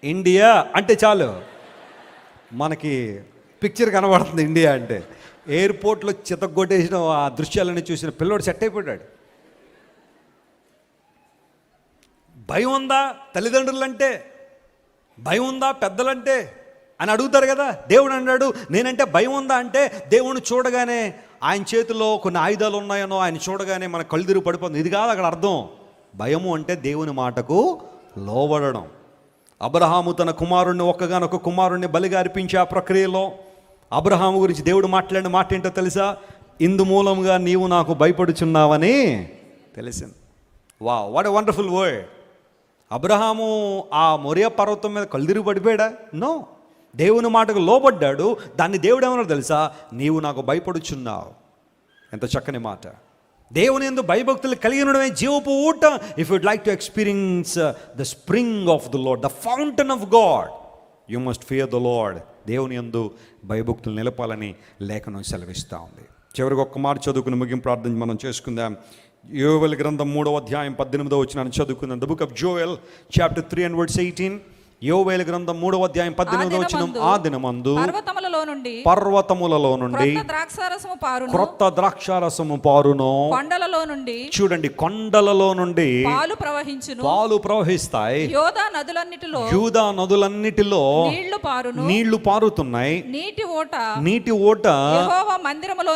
[SPEAKER 1] ఇండియా అంటే చాలు మనకి పిక్చర్ కనబడుతుంది. ఇండియా అంటే ఎయిర్పోర్ట్లో చితగొట్టేసిన ఆ దృశ్యాలన్నీ చూసిన పిల్లోడు సెట్ అయిపోయాడు. భయం ఉందా తల్లిదండ్రులంటే? భయం ఉందా పెద్దలంటే అని అడుగుతారు కదా. దేవుడు అన్నాడు, నేనంటే భయం ఉందా అంటే దేవుణ్ణి చూడగానే ఆయన చేతిలో కొన్ని ఆయుధాలు ఉన్నాయనో ఆయన చూడగానే మన కళ్ళు తిరిగి పడిపోతుంది. ఇది కాదు అక్కడ అర్థం. భయము అంటే దేవుని మాటకు లోబడడం. అబ్రహాము తన కుమారుణ్ణి ఒక్కగానొక్క కుమారుణ్ణి బలిగా అర్పించే ఆ ప్రక్రియలో అబ్రహాము గురించి దేవుడు మాట్లాడిన మాట ఏంటో తెలుసా? ఇందు మూలంగా నీవు నాకు భయపడుచున్నావని తెలిసింది. What a wonderful word. Abraham ఆ మొరియా పర్వతం మీద కళ్ళు తిరిగి పడిపోయాడా? నో, దేవుని మాటకు లోబడ్డాడు. దాన్ని దేవుడు ఏమన్నాడు తెలుసా? నీవు నాకు భయపడుచున్నావు. ఎంత చక్కని మాట. దేవుని యందు భయభక్తులు కలిగి ఉండడమే జీవపు ఊట. If you'd like to experience the spring of the lord, the fountain of God, you must fear the lord. దేవుని యందు భయభక్తులు నిలపాలని లేఖనం సెలవిస్తూ ఉంది. చివరికి ఒక్క మాట చదువుకుని ముగింపు ప్రార్థన మనం చేసుకుందాం. యోవేలు గ్రంథం 3వ అధ్యాయం 18వ వచనాన్ని చదువుకుందాం. The book of Joel chapter 3 and verse 18. యోవేలు గ్రంథం 3వ అధ్యాయం 18వ వచనం. ఆ దినమందు పర్వతములలో నుండి క్రొత్త ద్రాక్షారసము పారును.
[SPEAKER 2] కొండలలో నుండి
[SPEAKER 1] చూడండి, కొండలలో నుండి పాలు ప్రవహిస్తాయి. యూదా నదులన్నిటిలో నీళ్లు పారుతున్నాయి. నీటి ఓట యెహోవా మందిరములో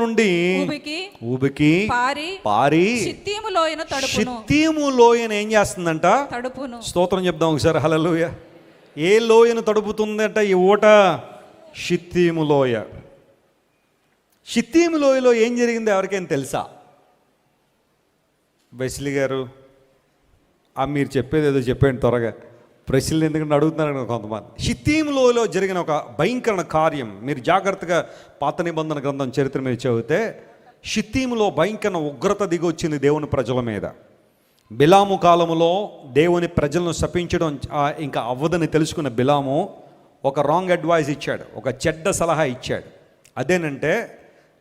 [SPEAKER 1] నుండి ఉబికి పారి షిత్తీము లోయను ఏం చేస్తుందంట? తడుపు. స్తోత్రం చెప్దాం ఒకసారి. హల్లెలూయా. ఏ లోయను తడుపుతుందట ఈ ఓట? షిత్తీము లోయ. షిత్తీము లోయలో ఏం జరిగిందో ఎవరికైనా తెలుసా? వెస్లీ గారు మీరు చెప్పేది ఏదో చెప్పండి త్వరగా. ప్రశ్నలు ఎందుకంటే అడుగుతున్నారు కొంతమంది. షిత్తీము లోయలో జరిగిన ఒక భయంకర కార్యం మీరు జాగ్రత్తగా పాత నిబంధన గ్రంథం చరిత్ర మీద చదివితే, షిత్తీములో భయంకర ఉగ్రత దిగి వచ్చింది దేవుని ప్రజల మీద. బిలాము కాలములో దేవుని ప్రజలను శపించడం ఇంకా అవ్వదని తెలుసుకున్న బిలాము ఒక రాంగ్ అడ్వైజ్ ఇచ్చాడు, ఒక చెడ్డ సలహా ఇచ్చాడు. అదేనంటే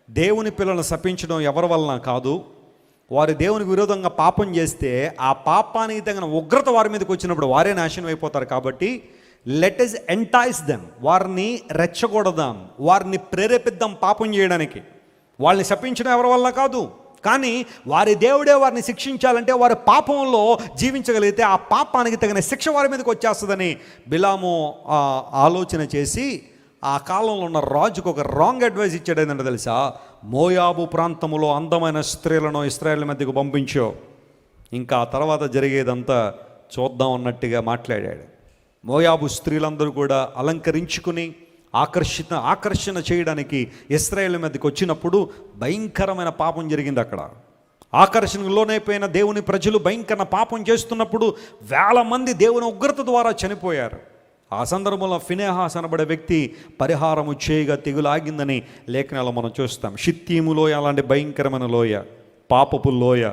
[SPEAKER 1] దేవుని పిల్లలను శపించడం ఎవరి వలన కాదు, వారు దేవునికి విరోధంగా పాపం చేస్తే ఆ పాపానికి తగిన ఉగ్రత వారి మీదకి వచ్చినప్పుడు వారే నాశనం అయిపోతారు. కాబట్టి లెట్ us ఎంటైస్ దెమ్, వారిని రెచ్చగొడదాం, వారిని ప్రేరేపిద్దాం పాపం చేయడానికి. వాళ్ళని శపించడం ఎవరి వల్ల కాదు, కానీ వారి దేవుడే వారిని శిక్షించాలంటే వారి పాపంలో జీవించగలిగితే ఆ పాపానికి తగిన శిక్ష వారి మీదకి వచ్చేస్తుందని బిలాము ఆలోచన చేసి ఆ కాలంలో ఉన్న రాజుకు ఒక రాంగ్ అడ్వైస్ ఇచ్చాడు. ఏంటంటే తెలుసా, మోయాబు ప్రాంతములో అందమైన స్త్రీలను ఇశ్రాయేలు మధ్యకు పంపించో, ఇంకా ఆ తర్వాత జరిగేదంతా చూద్దాం అన్నట్టుగా మాట్లాడాడు. మోయాబు స్త్రీలందరూ కూడా అలంకరించుకుని ఆకర్షణ చేయడానికి ఇశ్రాయేలు మీదకి వచ్చినప్పుడు భయంకరమైన పాపం జరిగింది. అక్కడ ఆకర్షణకు లోనైపోయిన దేవుని ప్రజలు భయంకర పాపం చేస్తున్నప్పుడు 1000 మంది దేవుని ఉగ్రత ద్వారా చనిపోయారు. ఆ సందర్భంలో ఫినెహాస్ అనబడే వ్యక్తి పరిహారము చేయగా తెగులాగిందని లేఖనాల్లో మనం చూస్తాం. షిత్తీము లోయ అలాంటి భయంకరమైన లోయ, పాపపు లోయ,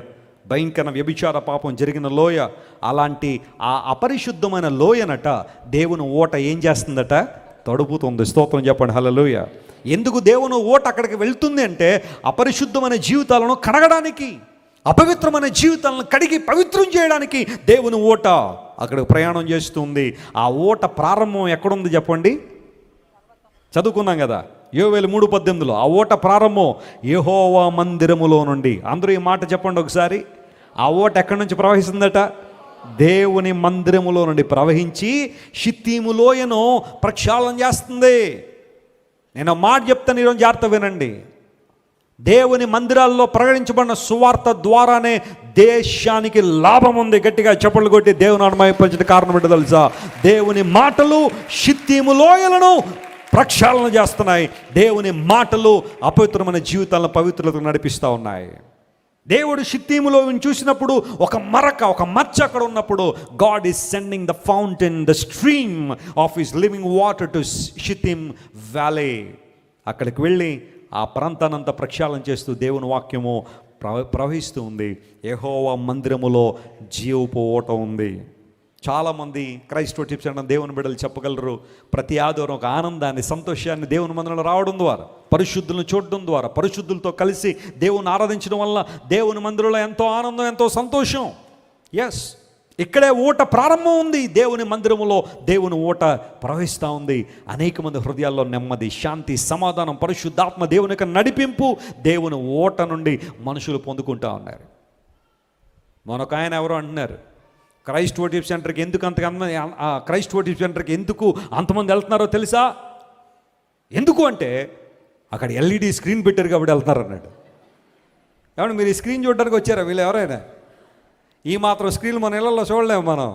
[SPEAKER 1] భయంకర వ్యభిచార పాపం జరిగిన లోయ, అలాంటి ఆ అపరిశుద్ధమైన లోయనట దేవుని ఓట ఏం చేస్తుందట, తడుపుతుంది. స్తోత్రం చెప్పండి, హల్లెలూయ. ఎందుకు దేవుని ఓట అక్కడికి వెళ్తుంది అంటే అపరిశుద్ధమైన జీవితాలను కడగడానికి, అపవిత్రమైన జీవితాలను కడిగి పవిత్రం చేయడానికి దేవుని ఓట అక్కడికి ప్రయాణం చేస్తుంది. ఆ ఓట ప్రారంభం ఎక్కడుంది చెప్పండి, చదువుకున్నాం కదా యోవేలు 3:18. ఆ ఓట ప్రారంభం యెహోవా మందిరములో నుండి. అందరూ ఈ మాట చెప్పండి ఒకసారి. ఆ ఓట ఎక్కడి నుంచి ప్రవహిస్తుందట, దేవుని మందిరములో నుండి ప్రవహించి షిత్తీము లోయను ప్రక్షాళన చేస్తుంది. నేను మాట చెప్తాను, ఈరోజు జాగ్రత్త వినండి. దేవుని మందిరాల్లో ప్రకటించబడిన సువార్త ద్వారానే దేశానికి లాభం ఉంది. గట్టిగా చప్పట్లు కొట్టి దేవుని అనుమతించిన కారణం ఏంటో తెలుసా, దేవుని మాటలు షిత్తీము లోయలను ప్రక్షాళన చేస్తున్నాయి. దేవుని మాటలు అపవిత్రమైన జీవితాలను పవిత్రతకు నడిపిస్తూ ఉన్నాయి. దేవుడు షిత్తీములో చూసినప్పుడు ఒక మచ్చ అక్కడ ఉన్నప్పుడు God is sending the fountain, the stream of his living water to Shittim valley. అక్కడికి వెళ్ళి ఆ ప్రాంతానంతా ప్రక్షాళన చేస్తూ దేవుని వాక్యము ప్రవహిస్తూ ఉంది. యెహోవా మందిరములో జీవపు ఓట ఉంది. చాలామంది క్రైస్ట్ టిప్స్ అంటే దేవుని బిడ్డలు చెప్పగలరు, ప్రతి ఆదివారం ఒక ఆనందాన్ని, సంతోషాన్ని దేవుని మందిరంలో రావడం ద్వారా, పరిశుద్ధులను చూడడం ద్వారా, పరిశుద్ధులతో కలిసి దేవుని ఆరాధించడం వల్ల దేవుని మందిరంలో ఎంతో ఆనందం, ఎంతో సంతోషం. ఎస్, ఇక్కడే ఊట ప్రారంభం ఉంది. దేవుని మందిరములో దేవుని ఊట ప్రవహిస్తూ ఉంది. అనేక మంది హృదయాల్లో నెమ్మది, శాంతి, సమాధానం, పరిశుద్ధాత్మ దేవుని యొక్క నడిపింపు దేవుని ఊట నుండి మనుషులు పొందుకుంటూ ఉన్నారు. మనొక ఆయన ఎవరో అంటున్నారు, క్రైస్ట్ వర్షిప్ సెంటర్కి ఎందుకు క్రైస్ట్ వర్షిప్ సెంటర్కి ఎందుకు అంతమంది వెళ్తున్నారో తెలుసా? ఎందుకు అంటే అక్కడ ఎల్ఈడి స్క్రీన్ పెట్టారు కాబట్టి వెళ్తున్నారు అన్నాడు. ఏమన్నా మీరు ఈ స్క్రీన్ చూడడానికి వచ్చారా? వీళ్ళు ఎవరైనా ఈ మాత్రం స్క్రీన్ మన ఇళ్లలో చూడలేము మనం.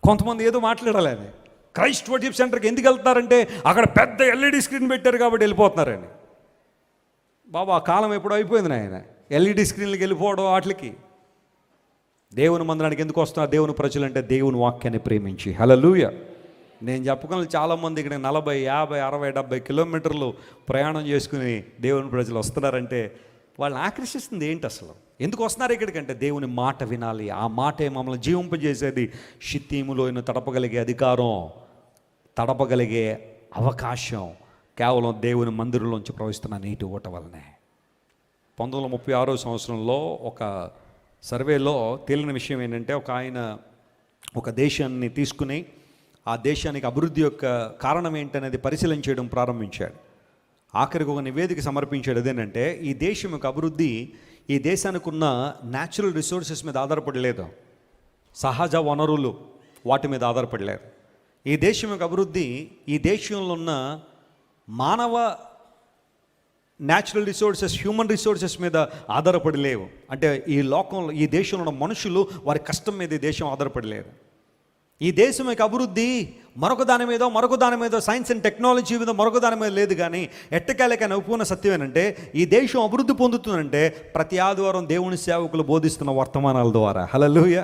[SPEAKER 1] కొంతమంది ఏదో మాట్లాడాలని క్రైస్ట్ వర్షిప్ సెంటర్కి ఎందుకు వెళ్తున్నారంటే అక్కడ పెద్ద ఎల్ఈడి స్క్రీన్ పెట్టారు కాబట్టి వెళ్ళిపోతున్నారని. బాబా, ఆ కాలం ఎప్పుడో అయిపోయింది నాయన, ఎల్ఈడి స్క్రీన్లకి వెళ్ళిపోవడం వాటికి. దేవుని మందిరానికి ఎందుకు వస్తున్నారు దేవుని ప్రజలు అంటే దేవుని వాక్యాన్ని ప్రేమించి. హల్లెలూయా. నేను చెప్పగలను, చాలామంది ఇక్కడ 40, 50, 60, 70 కిలోమీటర్లు ప్రయాణం చేసుకుని దేవుని ప్రజలు వస్తున్నారంటే వాళ్ళని ఆకర్షిస్తుంది ఏంటి అసలు? ఎందుకు వస్తున్నారు ఇక్కడికంటే దేవుని మాట వినాలి. ఆ మాటే మమ్మల్ని జీవింపజేసేది. షిత్తీములో తడపగలిగే అధికారం, తడపగలిగే అవకాశం కేవలం దేవుని మందిరంలోంచి ప్రవహిస్తున్న నీటి ఊట వల్లనే. 1936 సంవత్సరంలో ఒక సర్వేలో తేలిన విషయం ఏంటంటే, ఒక దేశాన్ని తీసుకుని ఆ దేశానికి అభివృద్ధి యొక్క కారణం ఏంటనేది పరిశీలన చేయడం ప్రారంభించాడు. ఆఖరికి ఒక నివేదిక సమర్పించాడు. అదేంటంటే ఈ దేశం యొక్క అభివృద్ధి ఈ దేశానికి ఉన్న న్యాచురల్ రిసోర్సెస్ మీద ఆధారపడలేదు, సహజ వనరులు వాటి మీద ఆధారపడలేదు. ఈ దేశం యొక్క అభివృద్ధి ఈ దేశంలో ఉన్న మానవ న్యాచురల్ రిసోర్సెస్, హ్యూమన్ రిసోర్సెస్ మీద ఆధారపడలేవు. అంటే ఈ లోకంలో ఈ దేశంలో ఉన్న మనుషులు వారి కష్టం మీద ఈ దేశం ఆధారపడలేదు. ఈ దేశం యొక్క అభివృద్ధి మరొక దాని మీద సైన్స్ అండ్ టెక్నాలజీ మీద మరొక దాని మీద లేదు. కానీ ఎట్టకేలకైనా ఒప్పుకున్న సత్యం ఏంటంటే ఈ దేశం అభివృద్ధి పొందుతుందంటే ప్రతి ఆదివారం దేవుని సేవకులు బోధిస్తున్న వర్తమానాల ద్వారా, హల్లెలూయా,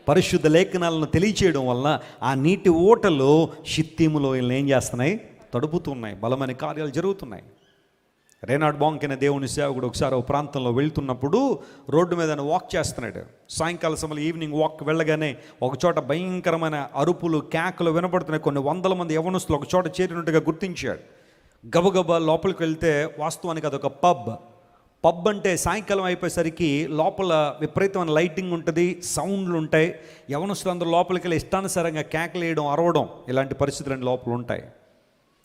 [SPEAKER 1] పరిశుద్ధ లేఖనాలను తెలియచేయడం వల్ల ఆ నీటి ఓటలు షిత్తీములో ఏం చేస్తున్నాయి, తడుపుతున్నాయి, బలమైన కార్యాలు జరుగుతున్నాయి. రేనాడ్ బాంక్ అనే దేవుని సేవకుడు ఒకసారి ఒక ప్రాంతంలో వెళ్తున్నప్పుడు రోడ్డు మీద వాక్ చేస్తున్నాడు. సాయంకాల సమయంలో ఈవినింగ్ వాక్ వెళ్ళగానే ఒక చోట భయంకరమైన అరుపులు, కేకలు వినపడుతున్నాయి. కొన్ని 100 మంది యవనస్తులు ఒక చోట చేరినట్టుగా గుర్తించాడు. గబగబా లోపలికి వెళ్తే వాస్తవానికి అదొక పబ్ అంటే సాయంకాలం అయిపోయేసరికి లోపల విపరీతమైన లైటింగ్ ఉంటుంది, సౌండ్లు ఉంటాయి. యవనస్తులు అందరూ లోపలికి వెళ్ళి ఇష్టానుసారంగా కేకలేయడం, అరవడం, ఇలాంటి పరిస్థితులు లోపల ఉంటాయి.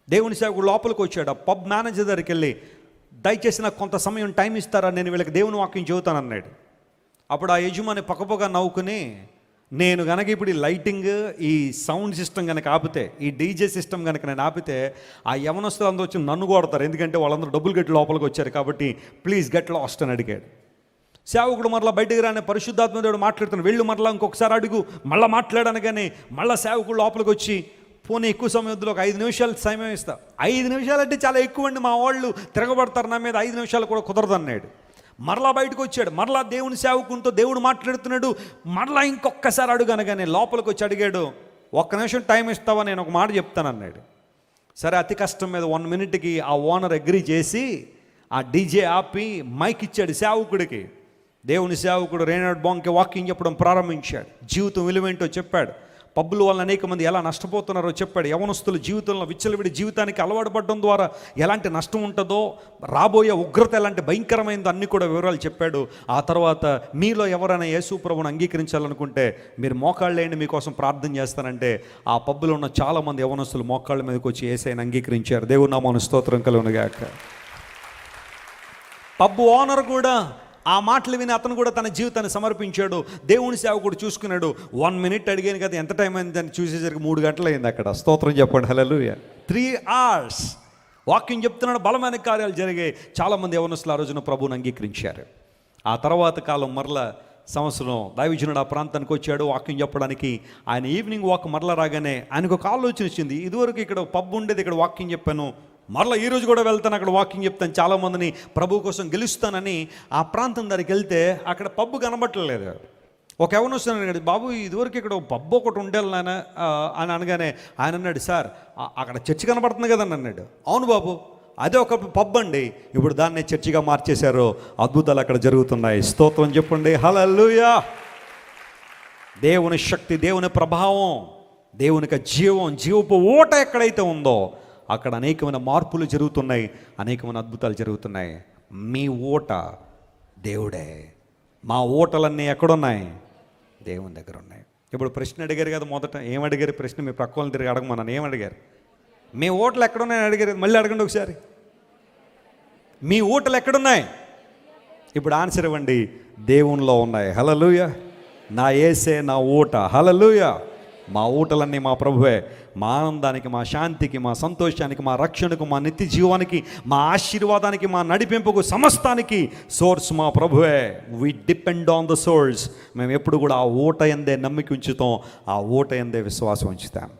[SPEAKER 1] దేవుని సేవకుడు లోపలికి వచ్చాడు. ఆ పబ్ మేనేజర్ దగ్గరికి వెళ్ళి, దయచేసి నాకు కొంత సమయం టైం ఇస్తారా, నేను వీళ్ళకి దేవుని వాక్యం చెబుతానన్నాడు. అప్పుడు ఆ యజమాని పక్కపక్క నవ్వుకుని, నేను కనుక ఇప్పుడు ఈ లైటింగ్, ఈ సౌండ్ సిస్టమ్ కనుక ఆపితే, ఈ డీజే సిస్టమ్ కనుక నేను ఆపితే, ఆ యవనస్తులు అందరూ వచ్చి నన్ను కొడతారు, ఎందుకంటే వాళ్ళందరూ డబ్బులు కట్టి లోపలికి వచ్చారు కాబట్టి ప్లీజ్ గెట్ లాస్ట్ అని అడిగాడు. సేవకుడు మరలా బయటికి రాని పరిశుద్ధాత్మ దేవుడు మాట్లాడుతున్నాడు, వెళ్ళు మరలా ఇంకొకసారి అడుగు, మళ్ళీ మాట్లాడనగానే మళ్ళీ సేవకుడు లోపలికి వచ్చి, పోనీ ఎక్కువ సమయంలో ఒక 5 నిమిషాలు సమయం ఇస్తా. 5 నిమిషాలు అంటే చాలా ఎక్కువ అండి, మా వాళ్ళు తిరగబడతారు నా మీద, 5 నిమిషాలు కూడా కుదరదు అన్నాడు. మరలా బయటకు వచ్చాడు, మరలా దేవుని సేవకునితో దేవుడు మాట్లాడుతున్నాడు, మరలా ఇంకొకసారి అడుగు అనగానే లోపలికి వచ్చి అడిగాడు, 1 నిమిషం టైం ఇస్తావా, నేను ఒక మాట చెప్తానన్నాడు. సరే, అతి కష్టం మీద 1 మినిట్కి ఆ ఓనర్ అగ్రీ చేసి ఆ డీజే ఆపి మైక్ ఇచ్చాడు సేవకుడికి. దేవుని సేవకుడు రేనాడ్ బాంగ్కి వాకింగ్ చెప్పడం ప్రారంభించాడు. జీవితం విలువేంటో చెప్పాడు. పబ్బుల వల్ల అనేక మంది ఎలా నష్టపోతున్నారో చెప్పాడు. యవనస్తుల జీవితంలో విచ్చలవిడి జీవితానికి అలవాటు పడడం ద్వారా ఎలాంటి నష్టం ఉంటుందో, రాబోయే ఉగ్రత ఎలాంటి భయంకరమైందో అన్ని కూడా వివరాలు చెప్పాడు. ఆ తర్వాత మీలో ఎవరైనా యేసు ప్రభువును అంగీకరించాలనుకుంటే మీరు మోకాళ్ళేండి, మీకోసం ప్రార్థన చేస్తానంటే ఆ పబ్బులో ఉన్న చాలామంది యవనస్తులు మోకాళ్ళ మీదకి వచ్చి యేసయ్యను అంగీకరించారు. దేవుని నామమున స్తోత్రం కలుగునుగాక. పబ్బు ఓనర్ కూడా ఆ మాటలు విని అతను కూడా తన జీవితాన్ని సమర్పించాడు. దేవుని సేవకుడు చూసుకున్నాడు. 1 మినిట్ అడిగాను కదా, ఎంత టైం అయింది అని చూసేసరికి 3 గంటలు అయింది అక్కడ. స్తోత్రం చెప్పండి, హల్లెలూయా. 3 hours వాకింగ్ చెప్తున్నాడు, బలమైన కార్యాలు జరిగాయి. చాలామంది యవనస్తులు ఆ రోజున ప్రభువుని అంగీకరించారు. ఆ తర్వాత కాలం మరలా సంవత్సరం దైవజనుడు ఆ ప్రాంతానికి వచ్చాడు వాకింగ్ చెప్పడానికి. ఆయన ఈవినింగ్ వాక్ మరలా రాగానే ఆయనకు ఒక ఆలోచన వచ్చింది, ఇదివరకు ఇక్కడ పబ్ ఉండేది, ఇక్కడ వాకింగ్ చెప్పాను, మరలా ఈరోజు కూడా వెళ్తాను, అక్కడ వాకింగ్ చెప్తాను, చాలామందిని ప్రభు కోసం గెలుస్తానని ఆ ప్రాంతం దగ్గరికి వెళ్తే అక్కడ పబ్బు కనబట్టలేదు. ఒక యవనస్తుడు అన్నాడు, బాబు ఇదివరకు ఇక్కడ పబ్బు ఒకటి ఉండేది నాయన అని అనగానే ఆయన అన్నాడు, సార్ అక్కడ చర్చి కనబడుతుంది కదండి అన్నాడు. అవును బాబు, అదే ఒక పబ్ అండి, ఇప్పుడు దాన్ని చర్చిగా మార్చేశారు, అద్భుతాలు అక్కడ జరుగుతున్నాయి. స్తోత్రం చెప్పండి, హల్లెలూయా. దేవుని శక్తి, దేవుని ప్రభావం, దేవునికి జీవపు ఓట ఎక్కడైతే ఉందో అక్కడ అనేకమైన మార్పులు జరుగుతున్నాయి, అనేకమైన అద్భుతాలు జరుగుతున్నాయి. మీ ఓట దేవుడే. మా ఓటలన్నీ ఎక్కడున్నాయి? దేవుని దగ్గర ఉన్నాయి. ఇప్పుడు ప్రశ్న అడిగారు కదా, మొదట ఏమడిగారు ప్రశ్న? మీ ప్రక్క వాళ్ళని తిరిగి అడగమన్నాను, ఏమడిగారు? మీ ఓటలు ఎక్కడున్నాయని అడిగారు. మళ్ళీ అడగండి ఒకసారి, మీ ఓటలు ఎక్కడున్నాయి? ఇప్పుడు ఆన్సర్ ఇవ్వండి, దేవునిలో ఉన్నాయి. హల్లెలూయా. నా యేసే నా ఓట. హల్లెలూయా. మా ఊటలన్నీ మా ప్రభువే. మా ఆనందానికి, మా శాంతికి, మా సంతోషానికి, మా రక్షణకు, మా నిత్య జీవానికి, మా ఆశీర్వాదానికి, మా నడిపింపుకు, సమస్తానికి సోర్స్ మా ప్రభువే. We depend on the source. మేము ఎప్పుడు కూడా ఆ ఊట ఎందే నమ్మిక ఉంచుతాం, ఆ ఊట ఎందే విశ్వాసం ఉంచుతాం.